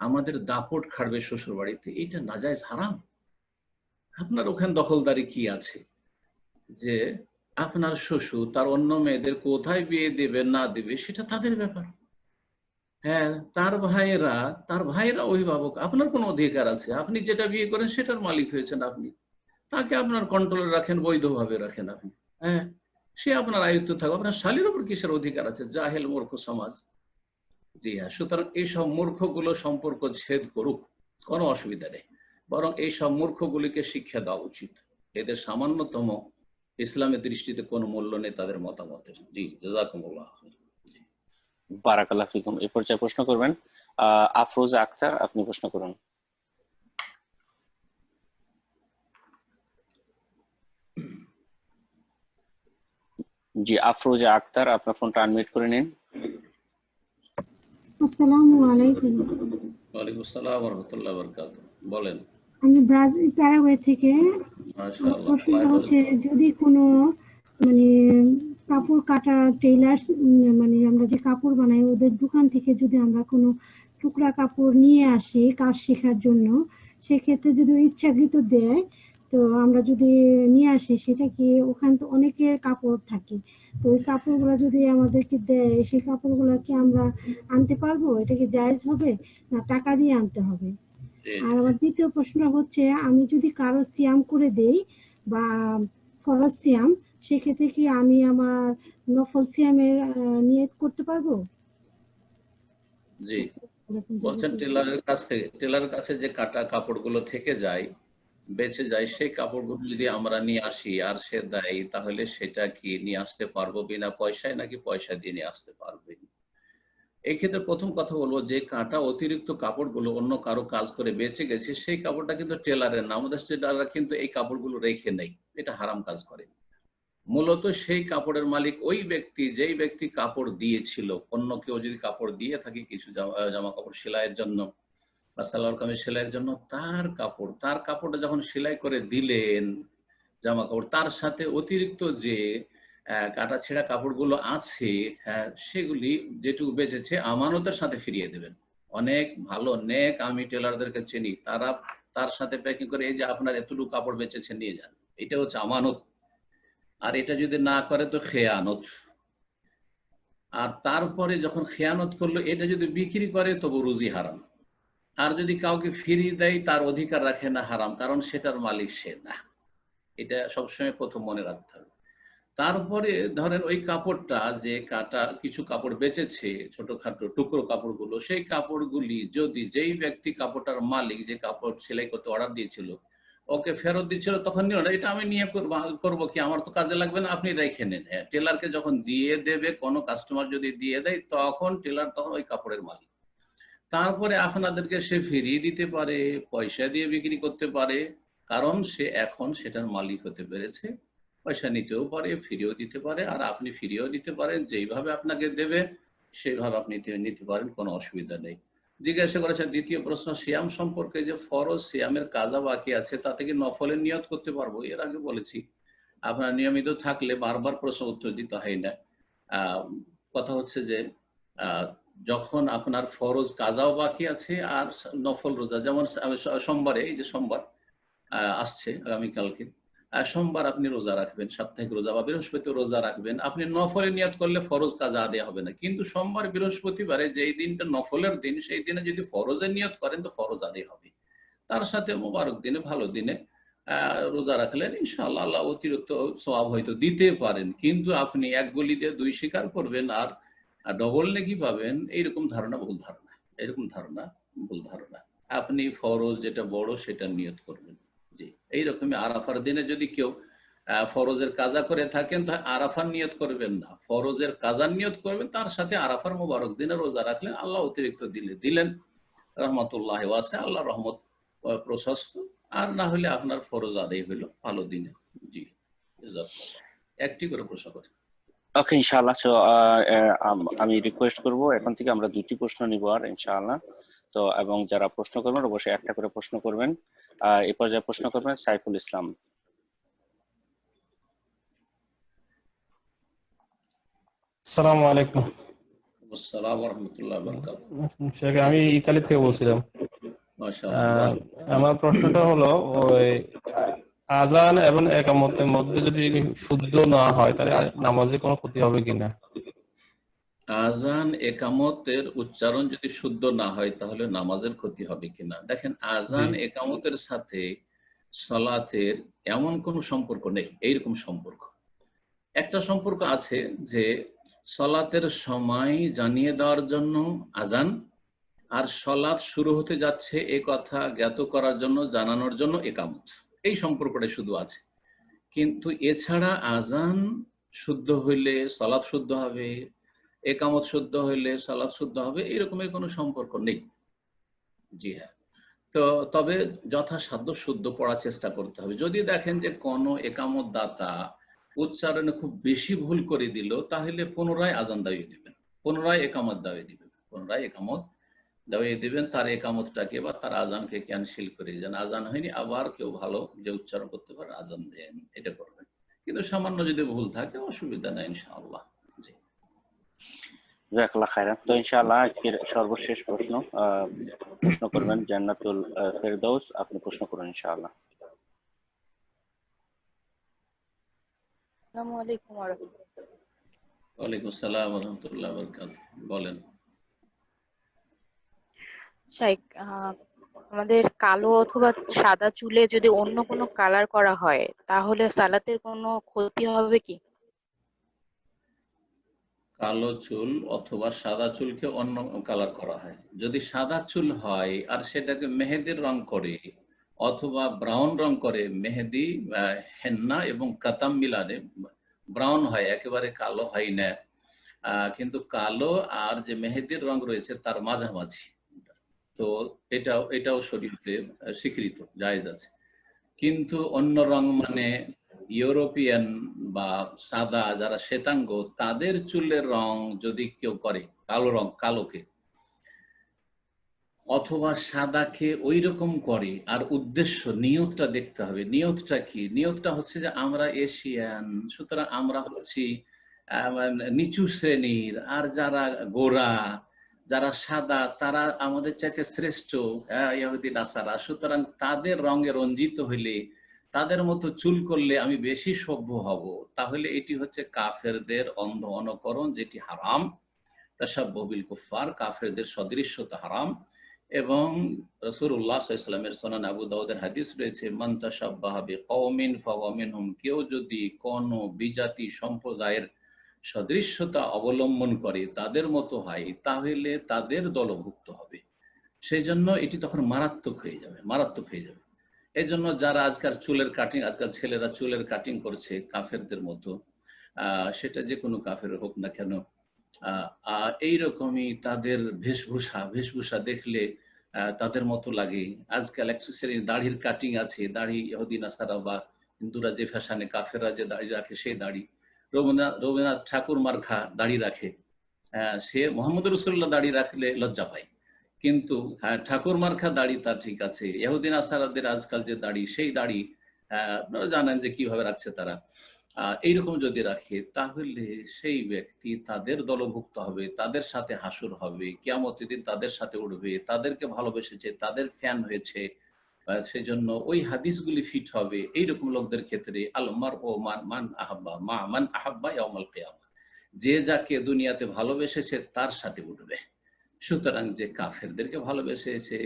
আমাদের দাপট খাটবে শ্বশুর বাড়িতে, এটা নাজায়েজ হারাম। আপনার ওখানে দখলদারি কি আছে যে আপনার শ্বশুর তার অন্য মেয়েদের কোথায় বিয়ে দেবে না দেবে সেটা তাদের ব্যাপার। হ্যাঁ, তার ভাইয়েরা অভিভাবক, আপনার কোন অধিকার আছে? আপনি যেটা বিয়ে করেন সেটার মালিক হয়েছেন আপনি, তাকে আপনার কন্ট্রোলে রাখেন, বৈধভাবে রাখেন আপনি। হ্যাঁ, সে আপনার আয়ত্ত থাকবে, আপনার শালীর উপর কিসের অধিকার আছে? জাহেল মূর্খ সমাজ। জি হ্যাঁ, সুতরাং এইসব মূর্খগুলো সম্পর্ক ছেদ করুক, কোনো অসুবিধা নেই, বরং এইসব মূর্খগুলিকে শিক্ষা দেওয়া উচিত। এদের সামান্যতম ইসলামের দৃষ্টিতে কোনো মূল্য নেই তাদের মতামতের। জি, জাযাকুমুল্লাহ। বারাকাল্লাহু ফিকুম। এই পর্যায়ে প্রশ্ন করবেন আফরোজা আক্তার, আপনি প্রশ্ন করুন। জি আফরোজা আক্তার, আপনার ফোনটা আনমিউট করে নিন। আসসালামু আলাইকুম। ওয়ালাইকুম আসসালাম ওয়া রাহমাতুল্লাহি ওয়া বারাকাতুহু। বলেন। আমি ব্রাজিল প্যারাগুয়ে থেকে। মাশাআল্লাহ। প্রশ্নটা হচ্ছে, যদি কোনো মানে কাপড় কাটা টেইলার্স, মানে আমরা যে কাপড় বানাই ওদের দোকান থেকে যদি আমরা কোনো টুকরা কাপড় নিয়ে আসি কাজ শেখার জন্য, সেক্ষেত্রে যদি ইচ্ছাকৃত দেয়, তো আমরা যদি নিয়ে আসি, সেটা কি ওখানে তো অনেকের কাপড় থাকে, তো ওই কাপড়গুলো যদি আমাদেরকে দেয়, সেই কাপড়গুলো কি আমরা আনতে পারবো? এটা কি জায়েজ হবে না টাকা দিয়ে আনতে হবে? আর আমার দ্বিতীয় প্রশ্ন হচ্ছে, আমি যদি কারো সিয়াম করে দেই বা ফরজ সিয়াম, সেক্ষেত্রে কি আমি আমার নফল সিয়ামের নিয়ত করতে পারবো? জি, বলছেন টেলারের কাছে যে কাটা কাপড়গুলো থেকে যায়, বেঁচে যায়, সেই কাপড়গুলো যদি আমরা নিয়ে আসি আর সে দেয়, তাহলে সেটা কি নিয়ে আসতে পারবো বিনা পয়সায়, নাকি পয়সা দিয়ে নিয়ে আসতে পারবে? এই ক্ষেত্রে প্রথম কথা বলবো, যে কাটা অতিরিক্ত কাপড়গুলো অন্য কারো কাজ করে বেঁচে গেছে, সেই কাপড়টা কিন্তু টেলারের না। আমাদের টেলাররা কিন্তু এই কাপড়গুলো রেখে নেই, এটা হারাম কাজ করে। মূলত সেই কাপড়ের মালিক ওই ব্যক্তি, যেই ব্যক্তি কাপড় দিয়েছিল। অন্য কেউ যদি কাপড় দিয়ে থাকে কিছু জামা কাপড় সেলাইয়ের জন্য বা সালোয়ার কামিজ সেলাইয়ের জন্য, তার কাপড়টা যখন সেলাই করে দিলেন জামা কাপড়, তার সাথে অতিরিক্ত যে কাটা ছেঁড়া কাপড়গুলো আছে, সেগুলি যেটুকু বেঁচেছে আমানতের সাথে ফিরিয়ে দেবেন। অনেক ভালো নেক আমি টেলারদেরকে চিনি, তারা তার সাথে প্যাকিং করে, এই যে আপনার এতটুকু কাপড় বেঁচেছে নিয়ে যান, এটা হচ্ছে আমানত। আর এটা যদি না করে তো খেয়ানত। আর তারপরে যখন খেয়ানত করলো, এটা যদি বিক্রি করে তবু রুজি হারাম। আর যদি কাউকে ফিরিয়ে দেয়, তার অধিকার রাখে না, হারাম, কারণ সেটার মালিক সে না। এটা সবসময় প্রথম মনে রাখতে হবে। তারপরে ধরেন ওই কাপড়টা, যে কাটা কিছু কাপড় বেঁচেছে ছোটখাটো টুকরো কাপড়গুলো, সেই কাপড়গুলি যদি যেই ব্যক্তি কাপড়টার মালিক, যে কাপড় সেলাই করতে অর্ডার দিয়েছিল, ওকে ফেরত দিচ্ছিল, তখন নিল না, এটা আমি নিয়ে করবো কি, আমার তো কাজে লাগবে না, আপনি রেখে নেন। টেলারকে যখন দিয়ে দেবে, কোনো কাস্টমার যদি দিয়ে দেয়, তখন টেলার তখন ওই কাপড়ের মালিক। তারপরে আপনাদেরকে সে ফিরিয়ে দিতে পারে, পয়সা দিয়ে বিক্রি করতে পারে, কারণ সে এখন সেটার মালিক হতে পেরেছে। পয়সা নিতেও পারে, ফিরিয়েও দিতে পারে, আর আপনি ফিরিয়েও দিতে পারেন, যেইভাবে আপনাকে দেবে সেইভাবে আপনি নিতে পারেন, কোনো অসুবিধা নেই। জিজ্ঞাসা করেছে দ্বিতীয় প্রশ্ন সিয়াম সম্পর্কে, যে ফরজ সিয়ামের কাজা বাকি আছে, তা থেকে নফলের নিয়ত করতে পারবো। এর আগে বলেছি, আপনার নিয়মিত থাকলে বারবার প্রশ্ন উত্তর দিতে হয় না। কথা হচ্ছে যে যখন আপনার ফরজ কাজাও বাকি আছে আর নফল রোজা, যেমন সোমবারে, এই যে সোমবার আসছে আগামীকালকে, সোমবার আপনি রোজা রাখবেন, সাপ্তাহিক রোজা, বা বৃহস্পতি রোজা রাখবেন, আপনি নফলে নিয়ত করলে ফরজ কাজা আদায় হবে না। কিন্তু সোমবার বৃহস্পতিবারে যেই দিনটা নফলের দিন, সেই দিনে যদি ফরজের নিয়ত করেন তো ফরজ আদায় হবে। তার সাথে মোবারক দিনে, ভালো দিনে রোজা রাখলেন, ইনশাআল্লাহ আল্লাহ অতিরিক্ত সওয়াব হয়তো দিতে পারেন। কিন্তু আপনি এক গলি দিয়ে দুই শিকার করবেন আর ডবল নেকি পাবেন, এইরকম ধারণা ভুল ধারণা, এরকম ধারণা ভুল ধারণা। আপনি ফরজ যেটা বড় সেটা নিয়ত করবেন। জি, এইরকমই আরাফার দিনে যদি কেউ ফরজের কাজা করে থাকেন তাহলে আরাফার নিয়ত করবেন না, ফরজের কাজার নিয়ত করবেন, তার সাথে আরাফার মোবারক দিনে রোজা রাখলেন, আল্লাহ অতিরিক্ত দিলেন, রহমতুল্লাহ ওয়াসে, আল্লাহ রহমত প্রশস্ত। আর না হলে আপনার ফরজ আদায় হইল ভালো দিনে। জি, একটি করে প্রশ্ন করেন। ওকে, ইনশাআল্লাহ। তো আমি রিকোয়েস্ট করব এখন থেকে আমরা 2টি প্রশ্ন নিব আর ইনশাআল্লাহ। তো এবং যারা প্রশ্ন করবেন অবশ্যই একটা করে প্রশ্ন করবেন। এই পর্যায়ে প্রশ্ন করবেন সাইফুল ইসলাম। আসসালামু আলাইকুম। আসসালামু ওয়া রাহমাতুল্লাহি ওয়া বারাকাতুহু। শেখ, আমি ইতালি থেকে বলছিলাম। মাশাআল্লাহ। আমার প্রশ্নটা হলো, ওই আযান এবং ইকামতের মধ্যে যদি শুদ্ধ না হয় তাহলে নামাজে কোনো ক্ষতি হবে কিনা? আযান একামতের উচ্চারণ যদি শুদ্ধ না হয় তাহলে নামাজের ক্ষতি হবে কিনা? দেখেন, আযান একামতের সাথে সালাতের এমন কোনো সম্পর্ক নেই। এইরকম সম্পর্ক, একটা সম্পর্ক আছে যে সালাতের সময় জানিয়ে দেওয়ার জন্য আযান, আর সালাত শুরু হতে যাচ্ছে এই কথা জ্ঞাত করার জন্য, জানানোর জন্য একামত। এই সম্পর্কটা শুধু আছে, কিন্তু এছাড়া আযান শুদ্ধ হইলে সালাত শুদ্ধ হবে, একামত শুদ্ধ হইলে সালাত শুদ্ধ হবে, এরকমের কোনো সম্পর্ক নেই। জি হ্যাঁ, তো তবে যথাসাধ্য শুদ্ধ পড়ার চেষ্টা করতে হবে। যদি দেখেন যে কোনো একামত দাতা উচ্চারণে খুব বেশি ভুল করে দিল, তাহলে পুনরায় আযান দাঁড়িয়ে দিবেন, পুনরায় একামত দাঁড়িয়ে দিবেন, পুনরায় একামত দাঁড়িয়ে দিবেন, তার একামতটাকে বা তার আযানকে ক্যান্সেল করে দেন। আযান হয়নি, আবার কেউ ভালো যে উচ্চারণ করতে পারে আযান দেন, এটা করবেন। কিন্তু সামান্য যদি ভুল থাকে অসুবিধা নাই ইনশাআল্লাহ। জি, জাযাকাল্লাহ খাইরান। তো ইনশাআল্লাহ আজকের সর্বশেষ প্রশ্ন করবেন জান্নাতুল ফেরদৌস। আপনি প্রশ্ন করুন ইনশাআল্লাহ। আসসালামু আলাইকুম ওয়া রাহমাতুল্লাহ। ওয়ালাইকুম আসসালাম ওয়া রাহমাতুল্লাহি ওয়া বারাকাতুহু। বলেন। শাইখ, আমাদের কালো অথবা সাদা চুলে যদি অন্য কোনো কালার করা হয় তাহলে সালাতের কোনো ক্ষতি হবে কি? কালো চুল অথবা সাদা চুলকে অন্য কালার করা হয়, যদি সাদা চুল হয় আর সেটাকে মেহেদির রং করে অথবা ব্রাউন রং করে, মেহেদি হেন্না এবং কাতাম মিলানে ব্রাউন হয়, একেবারে কালো হয় না, কিন্তু কালো আর যে মেহেদির রং রয়েছে তার মাঝামাঝি, তো এটাও শরীয়তে স্বীকৃত, জায়েজ আছে। কিন্তু অন্য রং মানে ইউরোপিয়ান বা সাদা, যারা শ্বেতাঙ্গ, তাদের চুলের রং যদি কেউ করে কালো রং, কালোকে অথবা সাদাকে ওই রকম করে, আর উদ্দেশ্য নিয়তটা দেখতে হবে। নিয়তটা কি? নিয়তটা হচ্ছে যে আমরা এশিয়ান, সুতরাং আমরা হচ্ছি নিচু শ্রেণীর, আর যারা গোরা, যারা সাদা, তারা আমাদের চাইতে শ্রেষ্ঠ, ইহুদি নাসারা, সুতরাং তাদের রঙে রঞ্জিত হইলে, তাদের মতো চুল করলে আমি বেশি সভ্য হব, তাহলে এটি হচ্ছে কাফেরদের অন্ধ অনুকরণ, যেটি হারাম। তাশাব্বুহ বিল কুফফার, কাফেরদের সদৃশ্যতা হারাম। এবং রাসূলুল্লাহ সাল্লাল্লাহু আলাইহি ওয়াসাল্লামের সুনান আবু দাউদের হাদিস রয়েছে, মান তাশাব্বাহা বিকওমিন ফাহুয়া মিনহুম, কেউ যদি কোন বিজাতি সম্প্রদায়ের সদৃশ্যতা অবলম্বন করে, তাদের মতো হয়, তাহলে তাদের দলভুক্ত হবে। সেই জন্য এটি তখন মারাত্মক হয়ে যাবে, মারাত্মক হয়ে যাবে। এই জন্য যারা আজকাল চুলের কাটিং, আজকাল ছেলেরা চুলের কাটিং করছে কাফেরদের মতো, সেটা যে কোনো কাফের হোক না কেন, এইরকমই তাদের বেশভূষা দেখলে তাদের মতো লাগে। আজকাল এক শ্রেণীর দাড়ির কাটিং আছে, দাড়ি ইহুদি নাসারা বা হিন্দুরা যে ফ্যাশনে, কাফেররা যে দাড়ি রাখে সেই দাড়ি। রবীন্দ্রনাথ ঠাকুর মার্খা দাড়ি রাখে, সে মোহাম্মদ রসুল্লাহ দাড়ি রাখলে লজ্জা পায়, কিন্তু ঠাকুর মার্খা দাড়ি তার ঠিক আছে। ইহুদি নাসারাদের আজকাল যে দাড়ি, সেই দাড়ি আপনারা জানেন যে কিভাবে রাখছে তারা। এইরকম যদি রাখে তাহলে সেই ব্যক্তি তাদের দলভুক্ত হবে, তাদের সাথে হাসুর হবে, কিয়ামতের দিন তাদের সাথে উঠবে, তাদেরকে ভালোবেসেছে, তাদের ফ্যান হয়েছে, সেজন্য ওই হাদিসগুলি ফিট হবে। এইরকম লোকদের ক্ষেত্রে আল মারউ মান আহাব্বা মা মান আহাব্বা ইয়াউমাল কিয়ামা, যে যাকে দুনিয়াতে ভালোবেসেছে তার সাথে উঠবে। সুতরাং যে কাফেরদেরকে ভালোবেসেছে,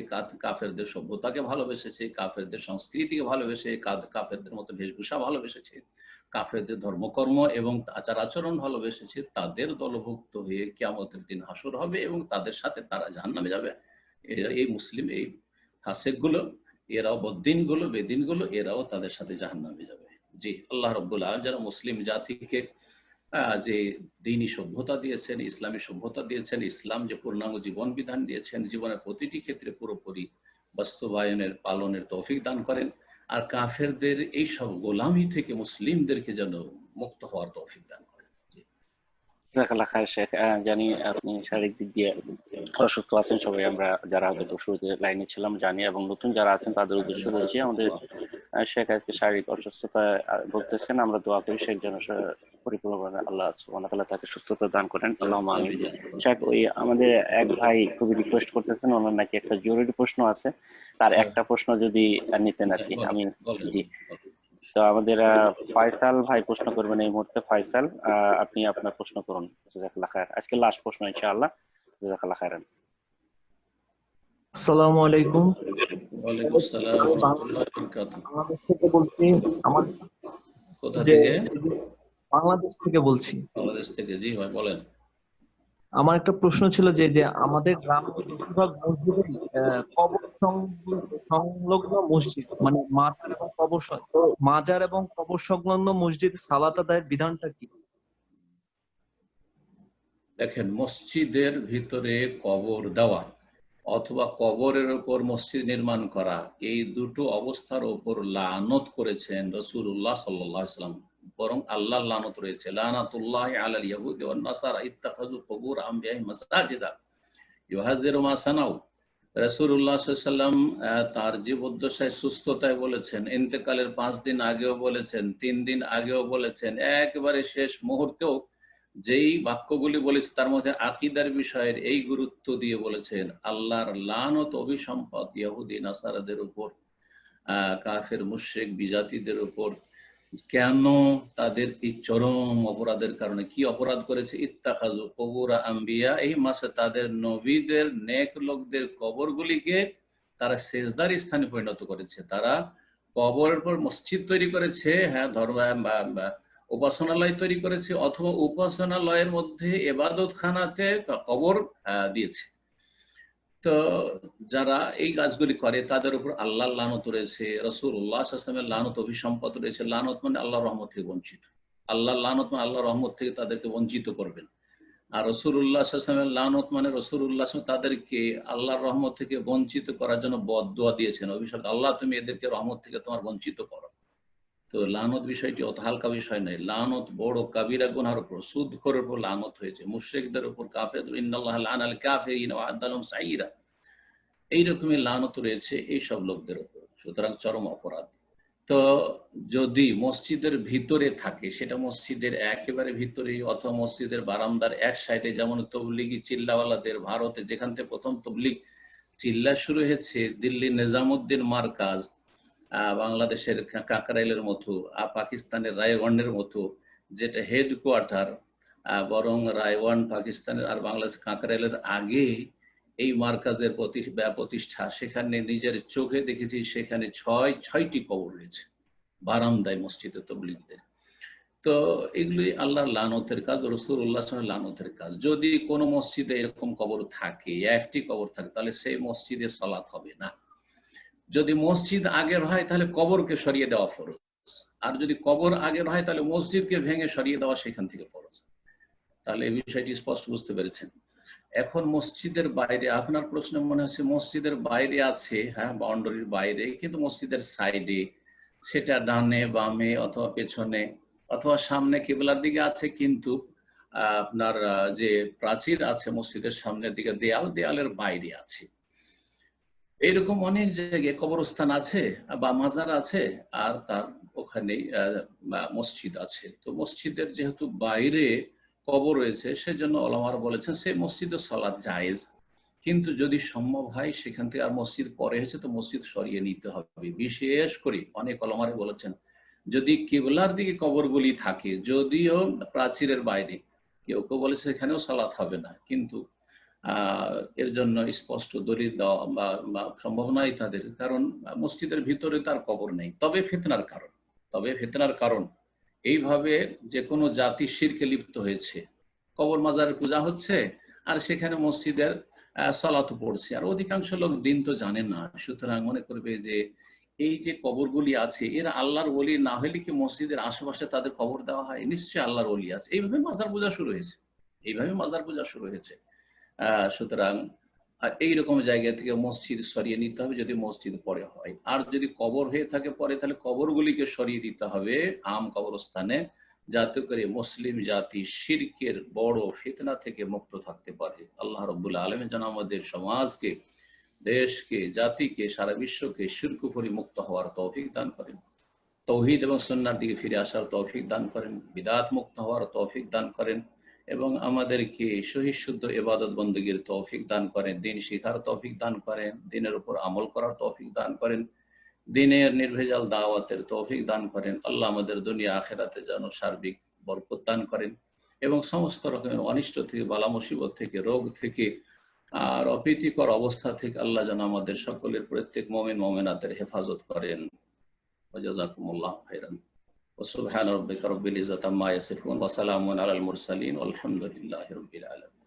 কাফেরদের সভ্যতাকে ভালোবেসেছে, কাফেরদের সংস্কৃতিকে ভালোবেসে, কাফেরদের মতো বেশভূষা ভালোবেসেছে, কাফেরদের ধর্মকর্ম এবং আচার আচরণ ভালোবেসেছে তাদের দলভুক্ত হয়ে কিয়ামতের দিন হাসর হবে এবং তাদের সাথে তারা জাহান্নামে যাবে। এই মুসলিম এই ফাসেকগুলো, এরাও বদ্দিনগুলো, বেদিনগুলো, এরাও তাদের সাথে জাহান্নামে যাবে। জি, আল্লাহ রাব্বুল আলামিন যারা মুসলিম জাতিকে যে দ্বীনি সভ্যতা দিয়েছেন, ইসলামী সভ্যতা দিয়েছেন, ইসলাম যে পূর্ণাঙ্গ জীবন বিধান দিয়েছেন, জীবনের প্রতিটি ক্ষেত্রে পুরোপুরি বাস্তবায়নের পালনের তৌফিক দান করেন। আর কাফেরদের এই সব গোলামি থেকে মুসলিমদেরকে যেন মুক্ত হওয়ার তৌফিক দান করেন। জাযাকাল্লাহ খায়ের শেখ। জানি আপনি শারীরিক দিক দিয়ে অসুস্থ আছেন, সবাই আমরা যারা হয়তো শুরুতে লাইনে ছিলাম জানি, এবং নতুন যারা আছেন তাদের উদ্দেশ্য রয়েছে। আমাদের শেখ আজকে শারীরিক অসুস্থতা বলতেছেন, আমরা দোয়া করি শেখ যেন পরিপূর্ণভাবে আল্লাহ সুবহানাহু ওয়া তাআলা তাকে সুস্থতা দান করেন, আল্লাহুম্মা আমিন। শেখ, ওই আমাদের এক ভাই খুবই রিকোয়েস্ট করতেছেন, ওনার নাকি একটা জরুরি প্রশ্ন আছে, তার একটা প্রশ্ন যদি নিতেন আর কি। আমি জি, তো আমাদের ফয়সাল ভাই প্রশ্ন করবেন এই মুহূর্তে। ফয়সাল, আপনি আপনার প্রশ্ন করুন। জাযাকাল্লাহ খায়ের। আজকে লাস্ট প্রশ্ন ইনশাআল্লাহ। জাযাকাল্লাহ খায়েরান। আসসালামু আলাইকুম। ওয়ালাইকুম আসসালাম ওয়া রাহমাতুল্লাহি ওয়া বারাকাতুহু। বাংলাদেশ থেকে বলছি। আমার কোথা থেকে? বাংলাদেশ থেকে বলছি। বাংলাদেশ থেকে, জি ভাই বলেন। আমার একটা প্রশ্ন ছিল যে যে আমাদের গ্রামে বেশিরভাগ মসজিদে কবর সংলগ্ন মসজিদ, মানে মাজার এবং কবর সংলগ্ন মসজিদ সালাত আদায়ের বিধানটা কি? দেখেন, মসজিদের ভিতরে কবর দেওয়া অথবা কবরের উপর মসজিদ নির্মাণ করা, এই দুটো অবস্থার উপর লানত করেছেন রাসূলুল্লাহ সাল্লাল্লাহু আলাইহি ওয়াসাল্লাম। বরং আল্লাহর লানত রয়েছে, লানাতুল্লাহি আলাল ইয়াহুদি ওয়ান নাসারা ইত্তাখাযু কুবুর আমবিয়াহিম মাসাজিদা ইউহাযিরু মা সানাউ। রাসূলুল্লাহ সাল্লাল্লাহু আলাইহি ওয়াসাল্লাম তার জীবদ্দশায় সুস্থতায় বলেছেন, ইন্তেকালের 5 দিন আগেও বলেছেন, 3 দিন আগেও বলেছেন, একেবারে শেষ মুহূর্তেও যেই বাক্যগুলি বলেছে তার মধ্যে আকীদার বিষয়ের এই গুরুত্ব দিয়ে বলেছেন, আল্লাহর লানত অভিসম্পাত ইহুদি নাসারাদের উপর, কাফের মুশরিক বিজাতিদের উপর। কেন? তাদের এই চরম অপরাধের কারণে। কি অপরাধ করেছে? ইত্তাখাযু কুবুর আম্বিয়া, এই মাসে তাদের নবীদের নেক লোকদের কবরগুলিকে তারা সেজদার স্থানে পরিণত করেছে। তারা কবরের পর মসজিদ তৈরি করেছে, হ্যাঁ, ধর্ম উপাসনালয় তৈরি করেছে, অথবা উপাসনালয়ের মধ্যে ইবাদতখানাতে কবর দিয়েছে। তো যারা এই কাজগুলি করে তাদের উপর আল্লাহর লানত রয়েছে, রাসূলুল্লাহ সাল্লাল্লাহু আলাইহি ওয়াসাল্লামের লানত অভিসম্পাত রয়েছে। লানত মানে আল্লাহর রহমত থেকে বঞ্চিত, আল্লাহর লানত মানে আল্লাহর রহমত থেকে তাদেরকে বঞ্চিত করবেন। আর রাসূলুল্লাহ সাল্লাল্লাহু আলাইহি ওয়াসাল্লামের লানত মানে রাসূলুল্লাহ তাদেরকে আল্লাহর রহমত থেকে বঞ্চিত করার জন্য বদদোয়া দিয়েছেন, অভিশাপ, আল্লাহ তুমি এদেরকে রহমত থেকে তোমার বঞ্চিত করো। তো লানত বিষয়টি অত হালকা বিষয় নয়। লানত বড় কাবিরা গুনার উপর, সুদখোরের উপর লানত হয়েছে, মুশরিকদের উপর, কাফের, ইন্নাল্লাহা লাআনাল কাফিরিনা ওয়া আ'আদ্দা লাহুম সাইয়্যিরা, এইরকমই লানত রয়েছে এইসব লোকদের উপর। সুতরাং চরম অপরাধ। তো যদি মসজিদের ভিতরে থাকে, সেটা মসজিদের একেবারে ভিতরে অথবা মসজিদের বারান্দার এক সাইডে, যেমন তবলিগি চিল্লাওয়ালাদের, ভারতে যেখান থেকে প্রথম তবলিগ চিল্লা শুরু হয়েছে, দিল্লি নিজামুদ্দিন মার্কাজ, বাংলাদেশের কাকরাইলের মতো, পাকিস্তানের রায়গঞ্জের মতো যেটা হেডকোয়ার্টার, বরং রায়ওয়ান পাকিস্তানের আর বাংলাদেশ কাকরাইলের আগে এই মার্কাজের প্রতিষ্ঠা। সেখানে নিজের চোখে দেখেছি, সেখানে ছয়টি কবর রয়েছে বারান্দায় মসজিদে তবলিগদের। তো এগুলি আল্লাহর লানতের কাজ, রাসূলুল্লাহ সাল্লাল্লাহু আলাইহি ওয়াসাল্লামের লানতের কাজ। যদি কোনো মসজিদে এরকম কবর থাকে, একটি কবর থাকে, তাহলে সেই মসজিদে সালাত হবে না। যদি মসজিদ আগের হয় তাহলে কবরকে সরিয়ে দেওয়া ফরজ, আর যদি কবর আগের হয় তাহলে মসজিদকে ভেঙে সরিয়ে দেওয়া সেখান থেকে ফরজ। তাহলে এই বিষয়টি স্পষ্ট বুঝতে পেরেছেন। এখন মসজিদের বাইরে, আপনার প্রশ্ন মনে হচ্ছে মসজিদের বাইরে আছে, হ্যাঁ, বাউন্ডারির বাইরে, কিন্তু মসজিদের সাইডে, সেটা ডানে বামে অথবা পেছনে অথবা সামনে কিবলার দিকে আছে, কিন্তু আপনার যে প্রাচীর আছে মসজিদের সামনের দিকে, দেয়ালের বাইরে আছে। এইরকম অনেক জায়গায় কবরস্থান আছে বা মাজার আছে, আর তার ওখানে মসজিদ আছে। তো মসজিদের যেহেতু বাইরে কবর রয়েছে, সেজন্য ওলামারা বলেছেন সেই মসজিদে সালাত জায়েজ, কিন্তু যদি সম্ভব হয় সেখান থেকে, আর মসজিদ পরে হয়েছে তো মসজিদ সরিয়ে নিতে হবে। বিশেষ করে অনেক ওলামারা বলেছেন যদি কিবলার দিকে কবরগুলি থাকে, যদিও প্রাচীরের বাইরে, কেউ কেউ বলেছে এখানেও সালাত হবে না, কিন্তু এর জন্য স্পষ্ট দলিল দেওয়া বা সম্ভব নয় তাদের, কারণ মসজিদের ভিতরে তার কবর নেই। তবে ফিতনার কারণ এইভাবে যে কোনো জাতি শিরকে লিপ্ত হয়েছে, কবর মাজারের পূজা হচ্ছে আর সেখানে মসজিদের সালাত পড়ছে, আর অধিকাংশ লোক দিন তো জানে না, সুতরাং মনে করবে যে এই যে কবরগুলি আছে এরা আল্লাহর ওলি না হলে কি মসজিদের আশেপাশে তাদের কবর দেওয়া হয়? নিশ্চয়ই আল্লাহর ওলি আছে। এইভাবে মাজার পূজা শুরু হয়েছে, এইভাবে মাজার পূজা শুরু হয়েছে। সুতরাং এইরকম জায়গা থেকে মসজিদ সরিয়ে নিতে হবে যদি মসজিদ পরে হয়, আর যদি কবর হয়ে থাকে পরে তাহলে কবরগুলিকে সরিয়ে দিতে হবে আম কবরস্থানে, যাতে করে মুসলিম জাতি শিরকের বড় ফিতনা থেকে মুক্ত থাকতে পারে। আল্লাহ রাব্বুল আলামিন যেন আমাদের সমাজকে, দেশকে, জাতিকে, সারা বিশ্বকে শিরকুফরি মুক্ত হওয়ার তৌফিক দান করেন, তৌহিদ এবং সুন্নাহর দিকে ফিরে আসার তৌফিক দান করেন, বিদআত মুক্ত হওয়ার তৌফিক দান করেন, এবং আমাদেরকে সহিহ শুদ্ধ ইবাদত বندگির তৌফিক দান করেন, দ্বীন শিখার তৌফিক দান করেন, দ্বীনের উপর আমল করার তৌফিক দান করেন, দ্বীনের নির্ভেজাল দাওয়াতের তৌফিক দান করেন। আল্লাহ আমাদের দুনিয়া আখিরাতে যেন সার্বিক বরকত দান করেন এবং সমস্ত রকমের অনিষ্ট থেকে, বালা মুসিবত থেকে, রোগ থেকে আর অপ্রীতিকর অবস্থা থেকে আল্লাহ যেন আমাদের সকলের প্রত্যেক মুমিন মুমিনাতের হেফাজত করেন। ওয়াজাযাকুমুল্লাহু খাইরান। وسبحان ربك رب العزة عما يصفون وسلام على المرسلين والحمد لله رب العالمين।